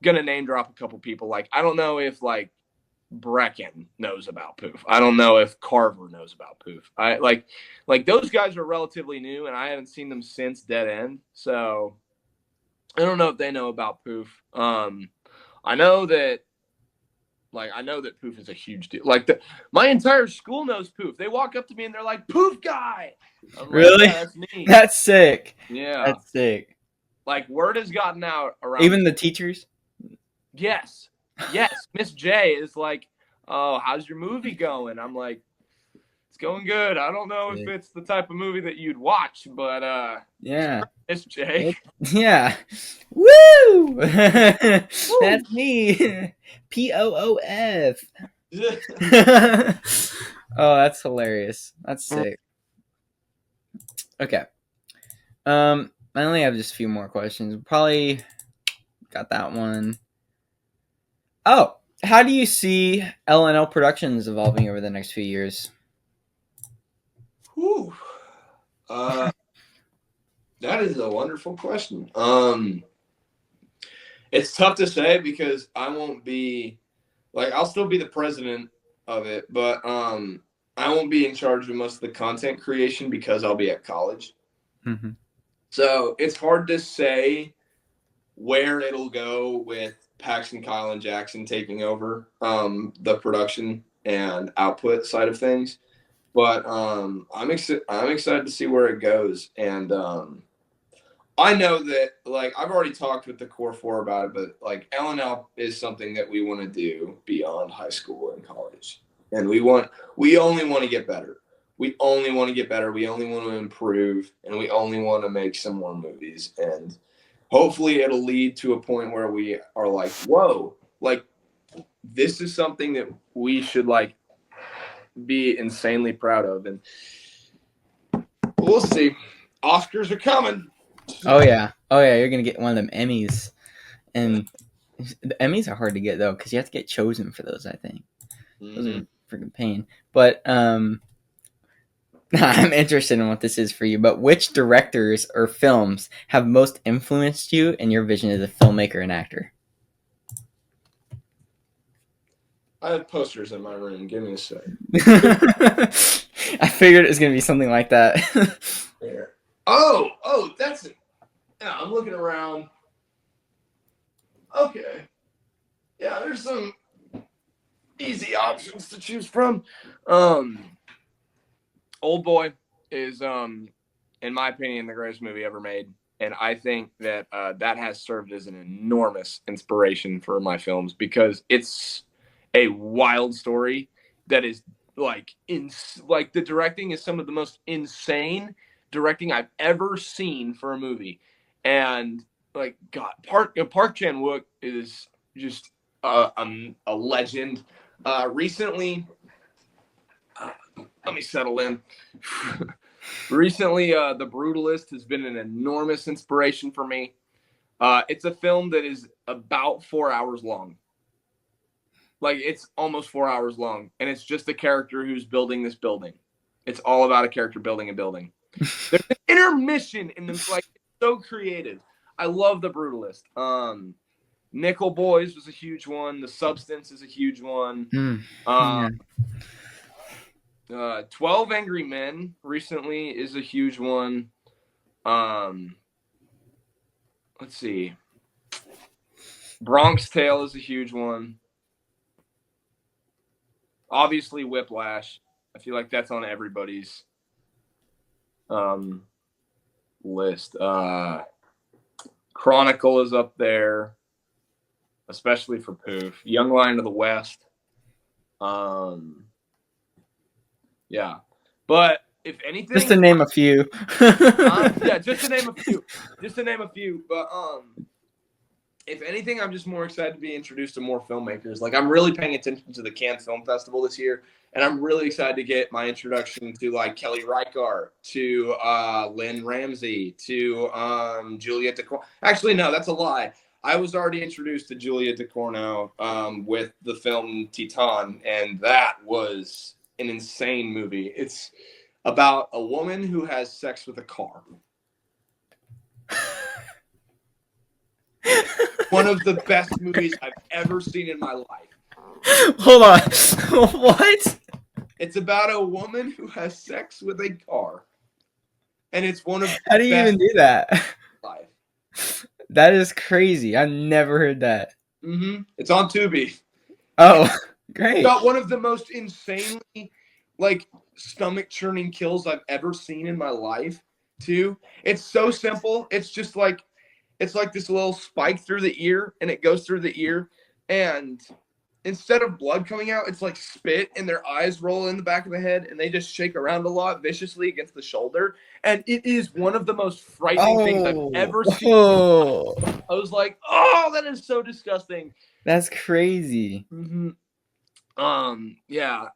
[SPEAKER 2] gonna name drop a couple people. Like, I don't know if, like, Brecken knows about Poof. I don't know if Carver knows about Poof. I like those guys are relatively new, and I haven't seen them since Dead End. So I don't know if they know about Poof. I know that Poof is a huge deal. Like, my entire school knows Poof. They walk up to me and they're like, "Poof guy." I'm
[SPEAKER 1] really?
[SPEAKER 2] Like, yeah, that's me.
[SPEAKER 1] That's sick.
[SPEAKER 2] Yeah,
[SPEAKER 1] that's sick.
[SPEAKER 2] Like, word has gotten out around.
[SPEAKER 1] Even the teachers.
[SPEAKER 2] Yes. Miss J is like, "Oh, how's your movie going?" I'm like, "It's going good. I don't know if it's the type of movie that you'd watch, but
[SPEAKER 1] yeah,
[SPEAKER 2] Miss J."
[SPEAKER 1] Yeah. Woo! That's me. POOF. Oh, that's hilarious. That's sick. Okay. I only have just a few more questions. Probably got that one. Oh, how do you see L&L Productions evolving over the next few years?
[SPEAKER 2] Whew. That is a wonderful question. It's tough to say because I won't be, like, I'll still be the president of it, but I won't be in charge of most of the content creation because I'll be at college. So it's hard to say where it'll go with Paxton, Kyle, and Jackson taking over the production and output side of things. But I'm excited to see where it goes. And I know that, like, I've already talked with the core four about it, but, like, L&L is something that we want to do beyond high school and college. And we only want to get better. We only want to get better. We only want to improve, and we only want to make some more movies. And hopefully it'll lead to a point where we are like, whoa, like, this is something that we should, like, be insanely proud of. And we'll see. Oscars are coming.
[SPEAKER 1] Oh yeah, you're gonna get one of them Emmys, and the Emmys are hard to get though because you have to get chosen for those. I think those are freaking pain. But I'm interested in what this is for you. But which directors or films have most influenced you in your vision as a filmmaker and actor?
[SPEAKER 2] I have posters in my room. Give me a sec.
[SPEAKER 1] I figured it was gonna be something like that.
[SPEAKER 2] There. Oh, that's it. Yeah, I'm looking around. Okay. Yeah, there's some easy options to choose from. Old Boy is, in my opinion, the greatest movie ever made, and I think that that has served as an enormous inspiration for my films because it's a wild story that is like the directing is some of the most insane directing I've ever seen for a movie, and like God, Park Chan Wook is just a legend. Recently, let me settle in. Recently, The Brutalist has been an enormous inspiration for me. It's a film that is about 4 hours long. Like, it's almost 4 hours long, and it's just a character who's building this building. It's all about a character building a building. There's an intermission in them, like, it's so creative. I love The Brutalist. Nickel Boys was a huge one. The Substance is a huge one. 12 Angry Men recently is a huge one. Let's see. Bronx Tale is a huge one. Obviously, Whiplash. I feel like that's on everybody's list. Chronicle is up there, especially for Poof. Young Lion of the West. Yeah. But if anything,
[SPEAKER 1] Just to name a few.
[SPEAKER 2] yeah, just to name a few. Just to name a few. But if anything, I'm just more excited to be introduced to more filmmakers. Like, I'm really paying attention to the Cannes Film Festival this year, and I'm really excited to get my introduction to, like, Kelly Reichardt, to Lynn Ramsey, to Julia Ducournau. Actually, no, that's a lie. I was already introduced to Julia Ducournau with the film Titan, and that was an insane movie. It's about a woman who has sex with a car. One of the best movies I've ever seen in my life.
[SPEAKER 1] Hold on. What?
[SPEAKER 2] It's about a woman who has sex with a car. And it's one of the
[SPEAKER 1] How do you even do that?
[SPEAKER 2] life.
[SPEAKER 1] That is crazy. I've never heard that.
[SPEAKER 2] It's on Tubi.
[SPEAKER 1] Oh, great.
[SPEAKER 2] Got one of the most insanely, like, stomach-churning kills I've ever seen in my life, too. It's so simple. It's just like, it's like this little spike through the ear, and it goes through the ear, and instead of blood coming out, it's like spit, and their eyes roll in the back of the head, and they just shake around a lot viciously against the shoulder, and it is one of the most frightening things I've ever seen. I was like, oh, that is so disgusting.
[SPEAKER 1] That's crazy.
[SPEAKER 2] Yeah.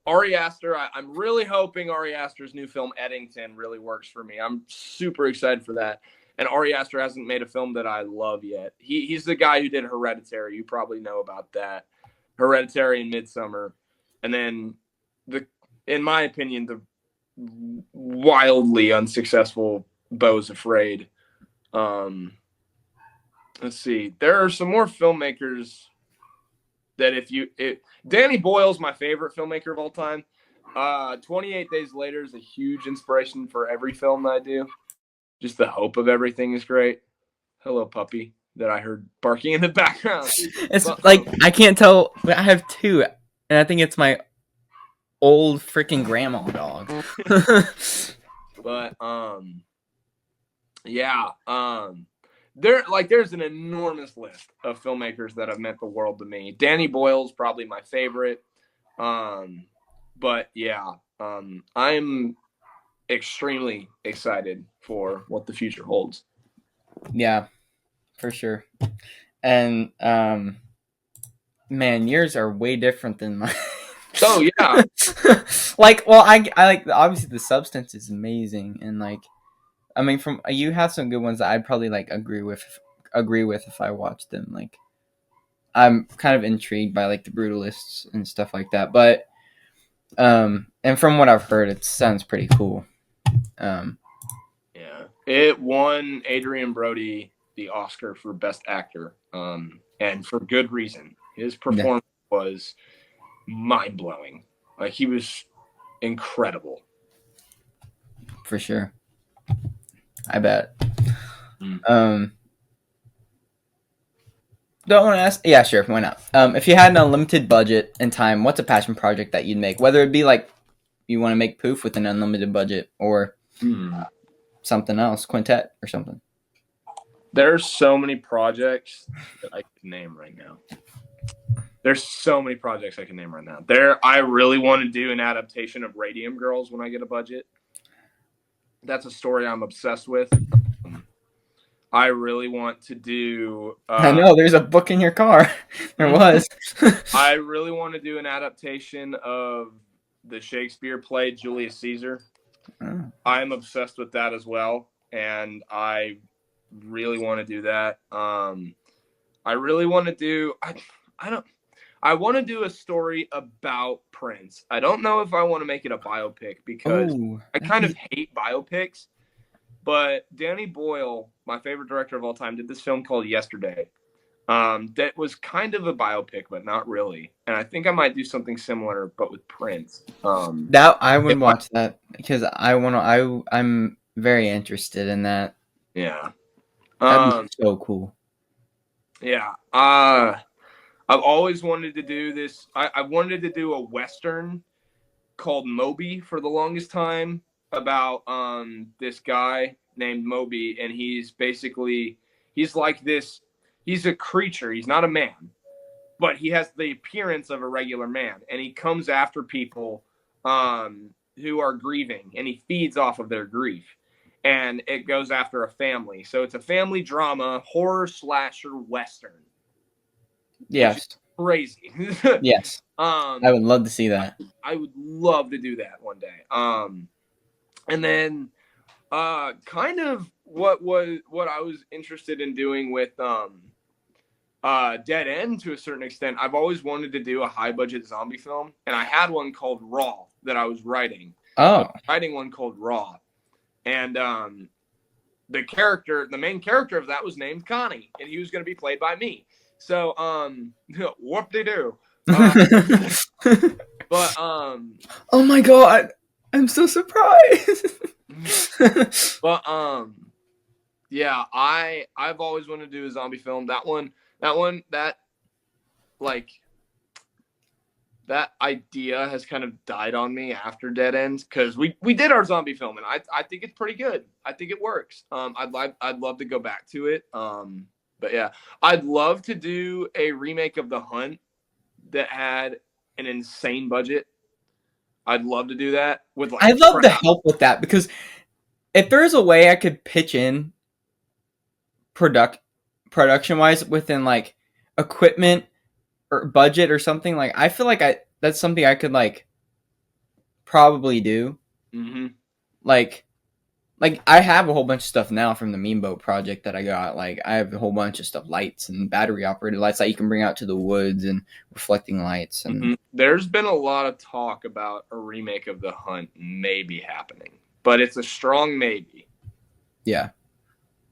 [SPEAKER 2] Ari Aster, I'm really hoping Ari Aster's new film, Eddington, really works for me. I'm super excited for that. And Ari Aster hasn't made a film that I love yet. He's the guy who did Hereditary. You probably know about that. Hereditary and Midsummer. And then, in my opinion, the wildly unsuccessful Beau's Afraid. Let's see. There are some more filmmakers that Danny Boyle's my favorite filmmaker of all time. 28 Days Later is a huge inspiration for every film that I do. Just the hope of everything is great. Hello, puppy, that I heard barking in the background.
[SPEAKER 1] It's like, I can't tell. I have two, and I think it's my old freaking grandma dog.
[SPEAKER 2] But, yeah. There's an enormous list of filmmakers that have meant the world to me. Danny Boyle's probably my favorite. But yeah, I'm extremely excited for what the future holds.
[SPEAKER 1] Yeah, for sure. And man, yours are way different than mine.
[SPEAKER 2] Oh yeah.
[SPEAKER 1] Like, well, I like, obviously The Substance is amazing, and like, I mean, from you have some good ones that I'd probably like agree with if I watched them. Like, I'm kind of intrigued by like the brutalists and stuff like that. But and from what I've heard, it sounds pretty cool.
[SPEAKER 2] Yeah, it won Adrian Brody the Oscar for Best Actor, and for good reason. His performance was mind blowing. Like, he was incredible.
[SPEAKER 1] For sure. I bet.
[SPEAKER 2] Mm.
[SPEAKER 1] Don't want to ask? Yeah, sure. Why not? If you had an unlimited budget and time, what's a passion project that you'd make? Whether it be like you want to make Poof with an unlimited budget or something else, Quintet or something.
[SPEAKER 2] There's so many projects that I can name right now. I really want to do an adaptation of Radium Girls when I get a budget. That's a story I'm obsessed with. I really want to do...
[SPEAKER 1] I know, there's a book in your car. There was.
[SPEAKER 2] I really want to do an adaptation of the Shakespeare play Julius Caesar.
[SPEAKER 1] Oh.
[SPEAKER 2] I'm obsessed with that as well, and I really want to do that. I really want to do... I want to do a story about Prince. I don't know if I want to make it a biopic because I kind of hate biopics. But Danny Boyle, my favorite director of all time, did this film called Yesterday. That was kind of a biopic, but not really. And I think I might do something similar, but with Prince.
[SPEAKER 1] That I would watch that because I'm very interested in that.
[SPEAKER 2] Yeah.
[SPEAKER 1] That'd be so cool.
[SPEAKER 2] Yeah. I've always wanted to do this. I wanted to do a Western called Moby for the longest time about this guy named Moby, and he's like this. He's a creature. He's not a man, but he has the appearance of a regular man, and he comes after people who are grieving, and he feeds off of their grief, and it goes after a family. So it's a family drama, horror slasher Western.
[SPEAKER 1] Yes.
[SPEAKER 2] Crazy.
[SPEAKER 1] Yes. I would love to see that.
[SPEAKER 2] I would love to do that one day. And then kind of what I was interested in doing with Dead End to a certain extent. I've always wanted to do a high budget zombie film, and I had one called Raw that I was writing. Writing one called Raw. And the main character of that was named Connie, and he was going to be played by me. So whoop-de-doo. But
[SPEAKER 1] oh my god, I'm so surprised.
[SPEAKER 2] But yeah, I've always wanted to do a zombie film. That idea has kind of died on me after Dead Ends, because we did our zombie film, and I think it's pretty good. I think it works. I'd love to go back to it. But yeah, I'd love to do a remake of The Hunt that had an insane budget. I'd love to do that with
[SPEAKER 1] I'd love to help with that, because if there's a way I could pitch in production wise within like equipment or budget or something, like I feel like that's something I could like probably do.
[SPEAKER 2] Mm-hmm.
[SPEAKER 1] Like I have a whole bunch of stuff now from the Meme Boat project that I got. Like I have a whole bunch of stuff, lights and battery operated lights that you can bring out to the woods and reflecting lights. And
[SPEAKER 2] there's been a lot of talk about a remake of The Hunt maybe happening, but it's a strong maybe.
[SPEAKER 1] Yeah.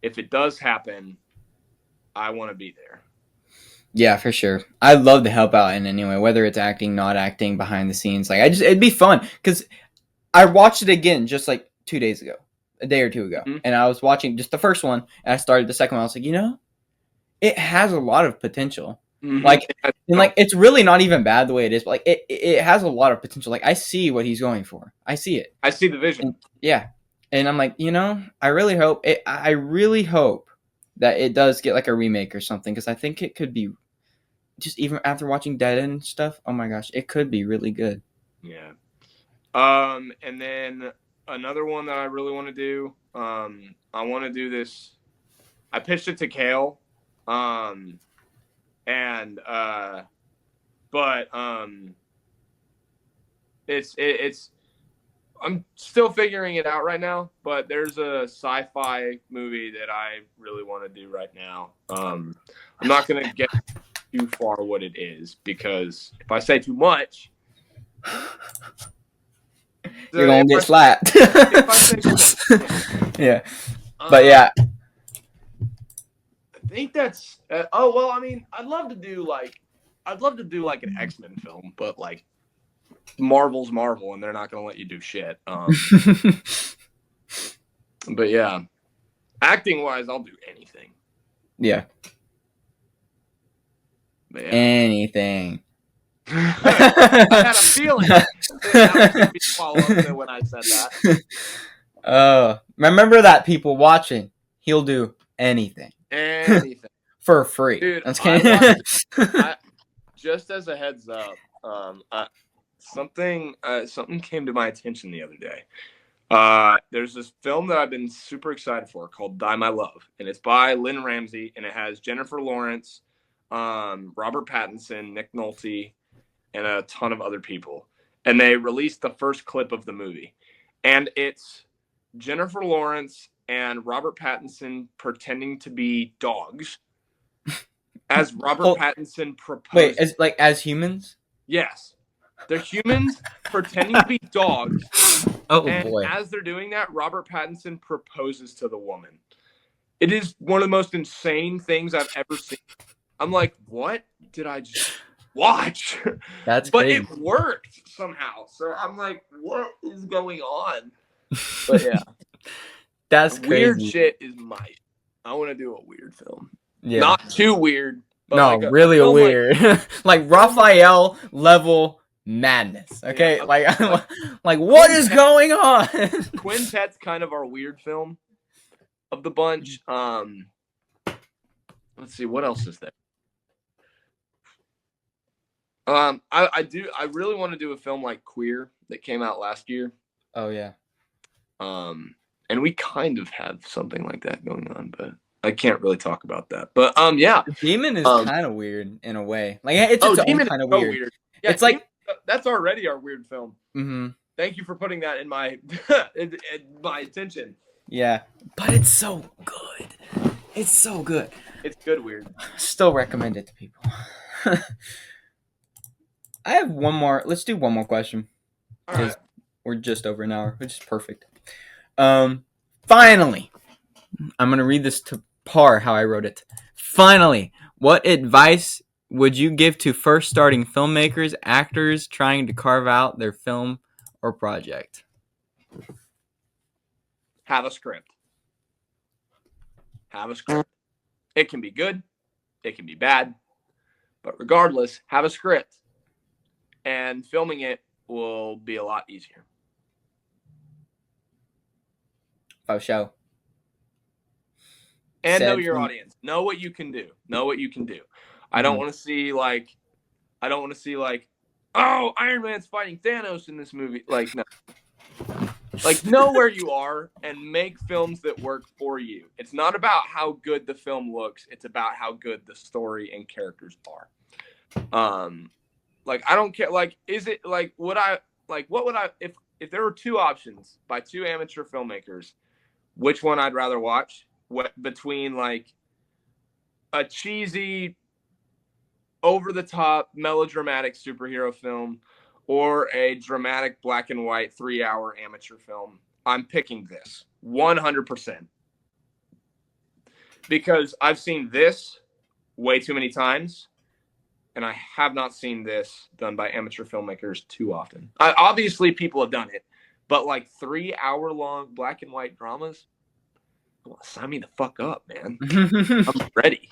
[SPEAKER 1] If
[SPEAKER 2] it does happen, I want to be there.
[SPEAKER 1] Yeah, for sure. I'd love to help out in any way, whether it's acting, not acting, behind the scenes. Like it'd be fun, because I watched it again just like 2 days ago, a day or two ago, and I was watching just the first one, and I started the second one. I was like, it has a lot of potential. Like, and like it's really not even bad the way it is, but like it has a lot of potential. Like I see what he's going for. I see it.
[SPEAKER 2] I see the vision.
[SPEAKER 1] And, yeah, and I'm like, I really hope it. I really hope that it does get like a remake or something, because I think it could be. Just even after watching Dead End stuff, oh my gosh, it could be really good.
[SPEAKER 2] Yeah. And then another one that I really want to do, I want to do this. I pitched it to Kale, it's I'm still figuring it out right now, but there's a sci-fi movie that I really want to do right now. I'm not gonna get too far what it is, because if I say too much,
[SPEAKER 1] you're gonna get slapped.
[SPEAKER 2] if I say too much,
[SPEAKER 1] yeah. But yeah,
[SPEAKER 2] I think that's. Oh well, I mean, I'd love to do like an X-Men film, but like Marvel's Marvel, and they're not gonna let you do shit. But yeah, acting wise, I'll do anything.
[SPEAKER 1] yeah,
[SPEAKER 2] But yeah.
[SPEAKER 1] anything.
[SPEAKER 2] I had a feeling that was gonna be a follow-up to when I said that.
[SPEAKER 1] Remember that, people watching. He'll do anything.
[SPEAKER 2] Anything.
[SPEAKER 1] For free.
[SPEAKER 2] Dude,
[SPEAKER 1] That's kidding.
[SPEAKER 2] Just as a heads up, something came to my attention the other day. There's this film that I've been super excited for called Die My Love, and it's by Lynn Ramsey, and it has Jennifer Lawrence, Robert Pattinson, Nick Nolte, and a ton of other people. And they released the first clip of the movie, and it's Jennifer Lawrence and Robert Pattinson pretending to be dogs as Robert Pattinson proposes.
[SPEAKER 1] Wait, as humans?
[SPEAKER 2] Yes. They're humans pretending to be dogs.
[SPEAKER 1] Oh,
[SPEAKER 2] and
[SPEAKER 1] boy.
[SPEAKER 2] As they're doing that, Robert Pattinson proposes to the woman. It is one of the most insane things I've ever seen. I'm like, what did I just watch?
[SPEAKER 1] That's
[SPEAKER 2] but
[SPEAKER 1] crazy.
[SPEAKER 2] It worked somehow. So I'm like, what is going on? But yeah.
[SPEAKER 1] That's crazy.
[SPEAKER 2] Weird shit is I want to do a weird film.
[SPEAKER 1] Yeah.
[SPEAKER 2] Not too weird. But
[SPEAKER 1] no,
[SPEAKER 2] like
[SPEAKER 1] really a weird. Like Rafael level madness. Okay? Yeah, like what is going on?
[SPEAKER 2] Quintet's kind of our weird film of the bunch. Let's see, what else is there? I really want to do a film like Queer that came out last year.
[SPEAKER 1] Oh yeah.
[SPEAKER 2] And we kind of have something like that going on, but I can't really talk about that. But yeah,
[SPEAKER 1] Demon is kind of weird in a way. Like it's its own kind of weird.
[SPEAKER 2] Yeah,
[SPEAKER 1] it's like
[SPEAKER 2] that's already our weird film.
[SPEAKER 1] Mm-hmm.
[SPEAKER 2] Thank you for putting that in my in my attention.
[SPEAKER 1] Yeah, but it's so good. It's so good.
[SPEAKER 2] It's good weird.
[SPEAKER 1] Still recommend it to people. I have one more. Let's do one more question.
[SPEAKER 2] All right.
[SPEAKER 1] We're just over an hour, which is perfect. Finally, I'm going to read this to par how I wrote it. Finally, what advice would you give to first starting filmmakers, actors trying to carve out their film or project?
[SPEAKER 2] Have a script. Have a script. It can be good. It can be bad. But regardless, have a script. And filming it will be a lot easier.
[SPEAKER 1] For sure.
[SPEAKER 2] And know your audience. Know what you can do. Know what you can do. I don't want to see like, oh, Iron Man's fighting Thanos in this movie. Like, no. Like, know where you are and make films that work for you. It's not about how good the film looks. It's about how good the story and characters are. Like, I don't care. Like, is it like, what would I, if there were two options by two amateur filmmakers, which one I'd rather watch? Between like a cheesy, over the top, melodramatic superhero film or a dramatic black and white 3-hour amateur film, I'm picking this 100%. Because I've seen this way too many times, and I have not seen this done by amateur filmmakers too often. Obviously, people have done it, but like 3-hour-long black and white dramas, sign me the fuck up, man. I'm ready.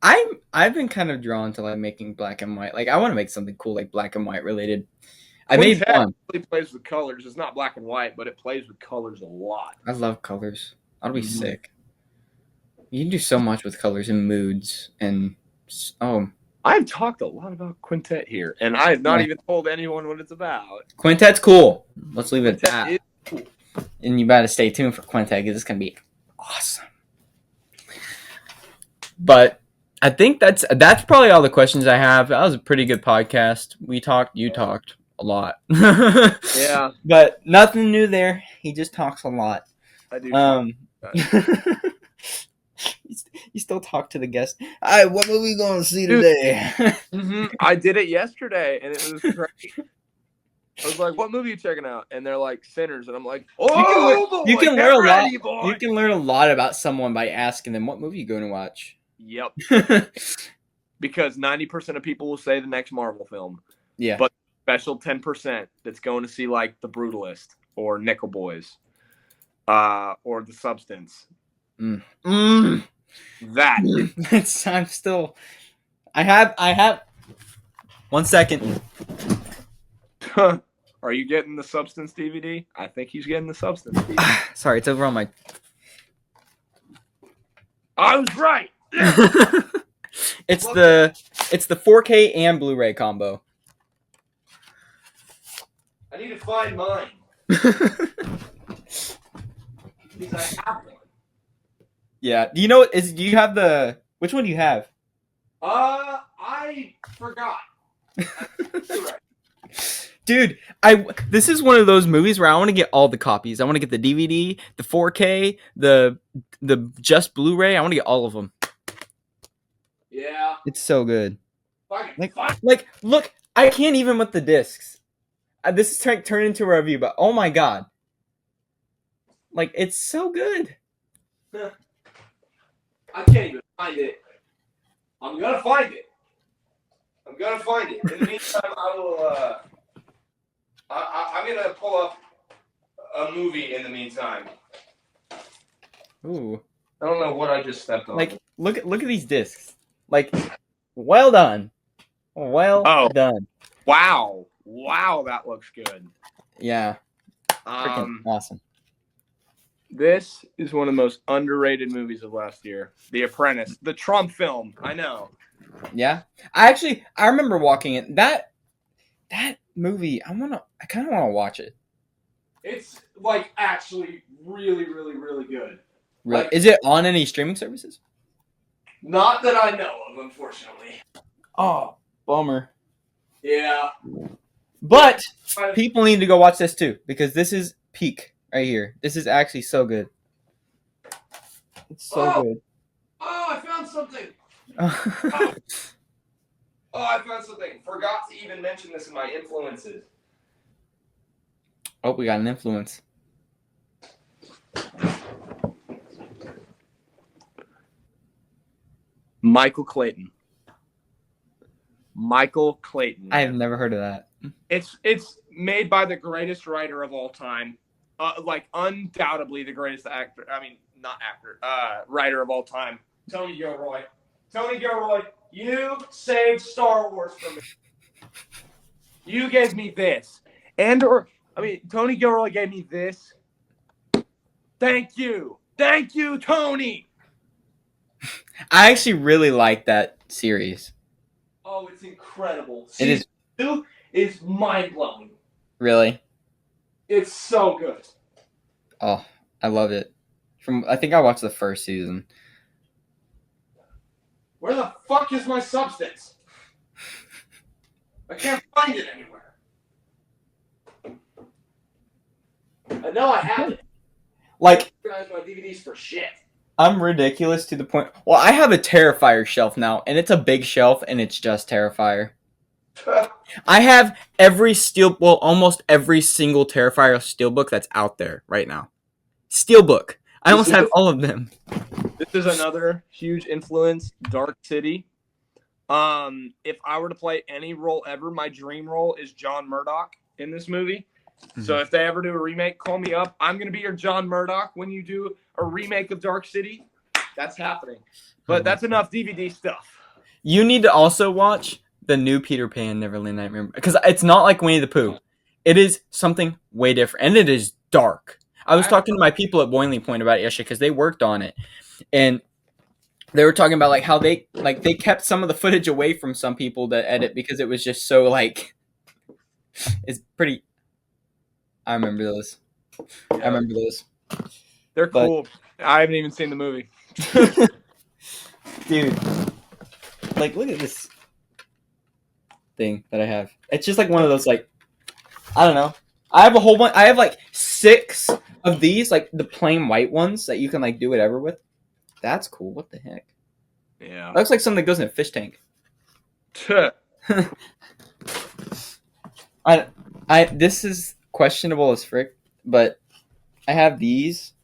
[SPEAKER 1] I've been kind of drawn to like making black and white. Like I want to make something cool, like black and white related. I made one.
[SPEAKER 2] Really plays with colors. It's not black and white, but it plays with colors a lot.
[SPEAKER 1] I love colors. That'll be sick. You can do so much with colors and moods and
[SPEAKER 2] I've talked a lot about Quintet here, and I have not even told anyone what it's about.
[SPEAKER 1] Quintet's cool. Let's leave it at that.
[SPEAKER 2] Is cool.
[SPEAKER 1] And you better stay tuned for Quintet because it's gonna be awesome. But I think that's probably all the questions I have. That was a pretty good podcast. You talked a lot.
[SPEAKER 2] Yeah.
[SPEAKER 1] But nothing new there. He just talks a lot.
[SPEAKER 2] I do.
[SPEAKER 1] You still talk to the guest. All right, what movie going to see today?
[SPEAKER 2] I did it yesterday, and it was great. I was like, "What movie are you checking out?" And they're like, "Sinners," and I'm like, "Oh,
[SPEAKER 1] You
[SPEAKER 2] boy,
[SPEAKER 1] can
[SPEAKER 2] get
[SPEAKER 1] learn a lot.
[SPEAKER 2] ready, boy."
[SPEAKER 1] You can learn a lot about someone by asking them what movie you going to watch.
[SPEAKER 2] Yep. Because 90% of people will say the next Marvel film.
[SPEAKER 1] Yeah.
[SPEAKER 2] But special 10% that's going to see like The Brutalist or Nickel Boys, or The Substance. That.
[SPEAKER 1] I'm still. I have. 1 second.
[SPEAKER 2] Are you getting The Substance DVD? I think he's getting The Substance DVD.
[SPEAKER 1] Sorry, it's over on my.
[SPEAKER 2] I was right.
[SPEAKER 1] It's the 4K and Blu-ray combo.
[SPEAKER 2] I need to find mine. Because I have one.
[SPEAKER 1] Yeah. Do you know? Do you have the? Which one do you have?
[SPEAKER 2] I forgot. You're right.
[SPEAKER 1] Dude, this is one of those movies where I want to get all the copies. I want to get the DVD, the 4K, the just Blu-ray. I want to get all of them.
[SPEAKER 2] Yeah.
[SPEAKER 1] It's so good.
[SPEAKER 2] Fucking
[SPEAKER 1] Like, look, I can't even with the discs. This is turned into a review, but oh my god, like it's so good.
[SPEAKER 2] I can't even find it. I'm gonna find it. In the meantime, I will. I'm gonna pull up a movie. In the meantime,
[SPEAKER 1] Ooh,
[SPEAKER 2] I don't know what I just stepped on.
[SPEAKER 1] like look at these discs. Like, well done, done.
[SPEAKER 2] Wow, that looks good.
[SPEAKER 1] Yeah, freaking awesome.
[SPEAKER 2] This is one of the most underrated movies of last year. The Apprentice, the Trump film. I know.
[SPEAKER 1] Yeah, I remember walking in that movie. I kind of want to watch it.
[SPEAKER 2] It's like actually really, really, really good.
[SPEAKER 1] Really?
[SPEAKER 2] Like,
[SPEAKER 1] is it on any streaming services?
[SPEAKER 2] Not that I know of, unfortunately.
[SPEAKER 1] Oh, bummer.
[SPEAKER 2] Yeah.
[SPEAKER 1] But people need to go watch this too, because this is peak right here. This is actually so good. It's so good.
[SPEAKER 2] Oh, I found something. I found something. Forgot to even mention this in my influences.
[SPEAKER 1] Oh, we got an influence.
[SPEAKER 2] Michael Clayton.
[SPEAKER 1] I have never heard of that.
[SPEAKER 2] It's made by the greatest writer of all time. Like undoubtedly the greatest actor. I mean, not actor. Writer of all time. Tony Gilroy. Tony Gilroy, you saved Star Wars for me. You gave me this. Tony Gilroy gave me this. Thank you. Thank you, Tony.
[SPEAKER 1] I actually really like that series.
[SPEAKER 2] Oh, it's incredible.
[SPEAKER 1] It is.
[SPEAKER 2] Season 2 is mind-blowing.
[SPEAKER 1] Really?
[SPEAKER 2] It's so good.
[SPEAKER 1] Oh, I love it. I think I watched the first season.
[SPEAKER 2] Where the fuck is my substance? I can't find it anywhere. I know I have it.
[SPEAKER 1] Like,
[SPEAKER 2] I recognize my DVDs for shit.
[SPEAKER 1] I'm ridiculous to the point. Well, I have a Terrifier shelf now, and it's a big shelf, and it's just Terrifier. I have almost every single Terrifier steelbook that's out there right now. Steelbook. I almost have all of them.
[SPEAKER 2] This is another huge influence, Dark City. If I were to play any role ever, my dream role is John Murdoch in this movie. Mm-hmm. So if they ever do a remake, call me up. I'm going to be your John Murdoch when you do a remake of Dark City. That's happening. But that's enough DVD stuff.
[SPEAKER 1] You need to also watch the new Peter Pan Neverland Nightmare, because it's not like Winnie the Pooh. It is something way different, and it is dark. I was talking to my people at Boiling Point about it yesterday because they worked on it, and they were talking about like how they kept some of the footage away from some people to edit because it was just so like it's pretty. I remember those.
[SPEAKER 2] They're cool. I haven't even seen the movie.
[SPEAKER 1] Dude, like look at this thing that I have. It's just like one of those like I don't know. I have a whole bunch. I have like 6 of these, like the plain white ones that you can like do whatever with. That's cool. What the heck?
[SPEAKER 2] Yeah.
[SPEAKER 1] Looks like something that goes in a fish tank. This is questionable as frick, but I have these,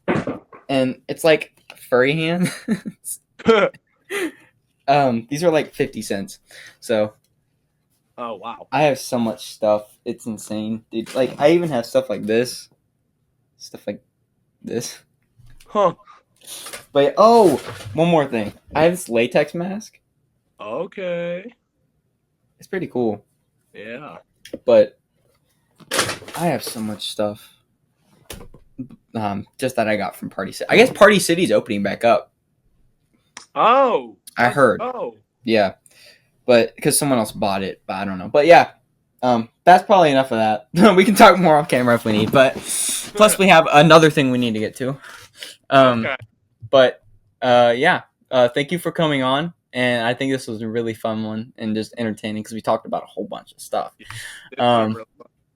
[SPEAKER 1] and it's like furry hands. These are like 50 cents. So
[SPEAKER 2] Oh wow.
[SPEAKER 1] I have so much stuff. It's insane, dude. Like I even have stuff like this, stuff like this.
[SPEAKER 2] Huh.
[SPEAKER 1] But oh, one more thing. I have this latex mask.
[SPEAKER 2] Okay.
[SPEAKER 1] It's pretty cool.
[SPEAKER 2] Yeah.
[SPEAKER 1] But I have so much stuff. Just that I got from Party City. I guess Party City's opening back up.
[SPEAKER 2] Oh.
[SPEAKER 1] I heard.
[SPEAKER 2] Oh.
[SPEAKER 1] Yeah, but because someone else bought it, but I don't know. But yeah, that's probably enough of that. We can talk more off camera if we need. But plus, we have another thing we need to get to.
[SPEAKER 2] Okay.
[SPEAKER 1] But yeah, thank you for coming on. And I think this was a really fun one and just entertaining because we talked about a whole bunch of stuff.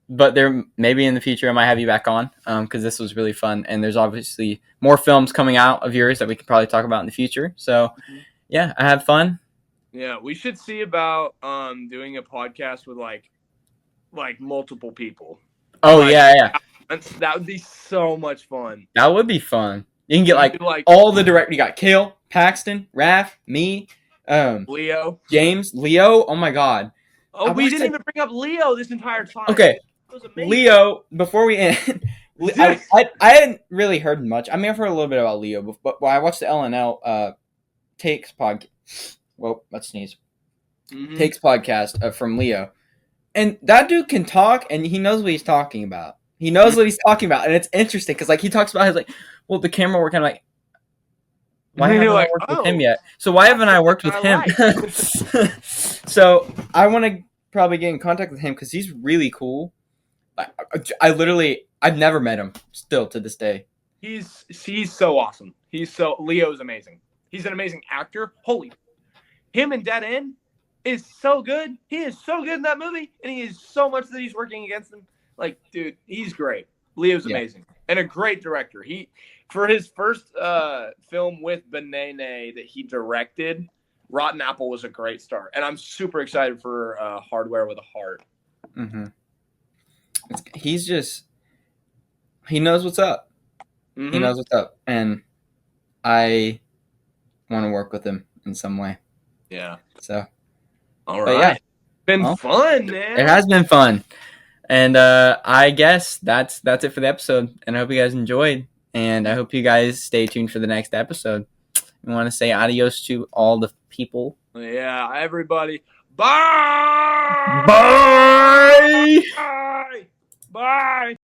[SPEAKER 1] But there maybe in the future I might have you back on because this was really fun. And there's obviously more films coming out of yours that we could probably talk about in the future. So yeah, I had fun.
[SPEAKER 2] Yeah, we should see about doing a podcast with like multiple people.
[SPEAKER 1] Oh
[SPEAKER 2] Like,
[SPEAKER 1] yeah.
[SPEAKER 2] That would be so much fun.
[SPEAKER 1] That would be fun. You can get
[SPEAKER 2] You
[SPEAKER 1] like
[SPEAKER 2] could,
[SPEAKER 1] all the direct. You got Kale, Paxton, Raph, me,
[SPEAKER 2] Leo.
[SPEAKER 1] James, Leo. Oh my God.
[SPEAKER 2] Oh,
[SPEAKER 1] I
[SPEAKER 2] we
[SPEAKER 1] watched
[SPEAKER 2] didn't
[SPEAKER 1] it.
[SPEAKER 2] even bring up Leo this entire time.
[SPEAKER 1] Okay,
[SPEAKER 2] It was amazing.
[SPEAKER 1] Leo. Before we end, I hadn't really heard much. I mean, I've heard a little bit about Leo, but I watched the LNL takes podcast. Well, let's sneeze.
[SPEAKER 2] Mhm.
[SPEAKER 1] Takes podcast from Leo, and that dude can talk, and he knows what he's talking about. He knows what he's talking about, and it's interesting because like he talks about his like, well, the camera work. I'm like, why haven't I worked with him yet? So why haven't I worked with him? So I want to probably get in contact with him because he's really cool. I've never met him still to this day.
[SPEAKER 2] He's so awesome. Leo's amazing. He's an amazing actor. Holy, him and Dead End is so good. He is so good in that movie, and he is so much that he's working against him. Like, dude, he's great. Leo's amazing and a great director. For his first film with Benene that he directed, Rotten Apple was a great start, and I'm super excited for Hardware with a Heart.
[SPEAKER 1] Mm-hmm. He knows what's up.
[SPEAKER 2] Mm-hmm.
[SPEAKER 1] He knows what's up, and I want to work with him in some way.
[SPEAKER 2] Yeah.
[SPEAKER 1] So,
[SPEAKER 2] all right. Yeah. Been fun, man.
[SPEAKER 1] It has been fun, and I guess that's it for the episode. And I hope you guys enjoyed, and I hope you guys stay tuned for the next episode. We want to say adios to all the people.
[SPEAKER 2] Yeah, everybody. Bye.
[SPEAKER 1] Bye.
[SPEAKER 2] Bye. Bye.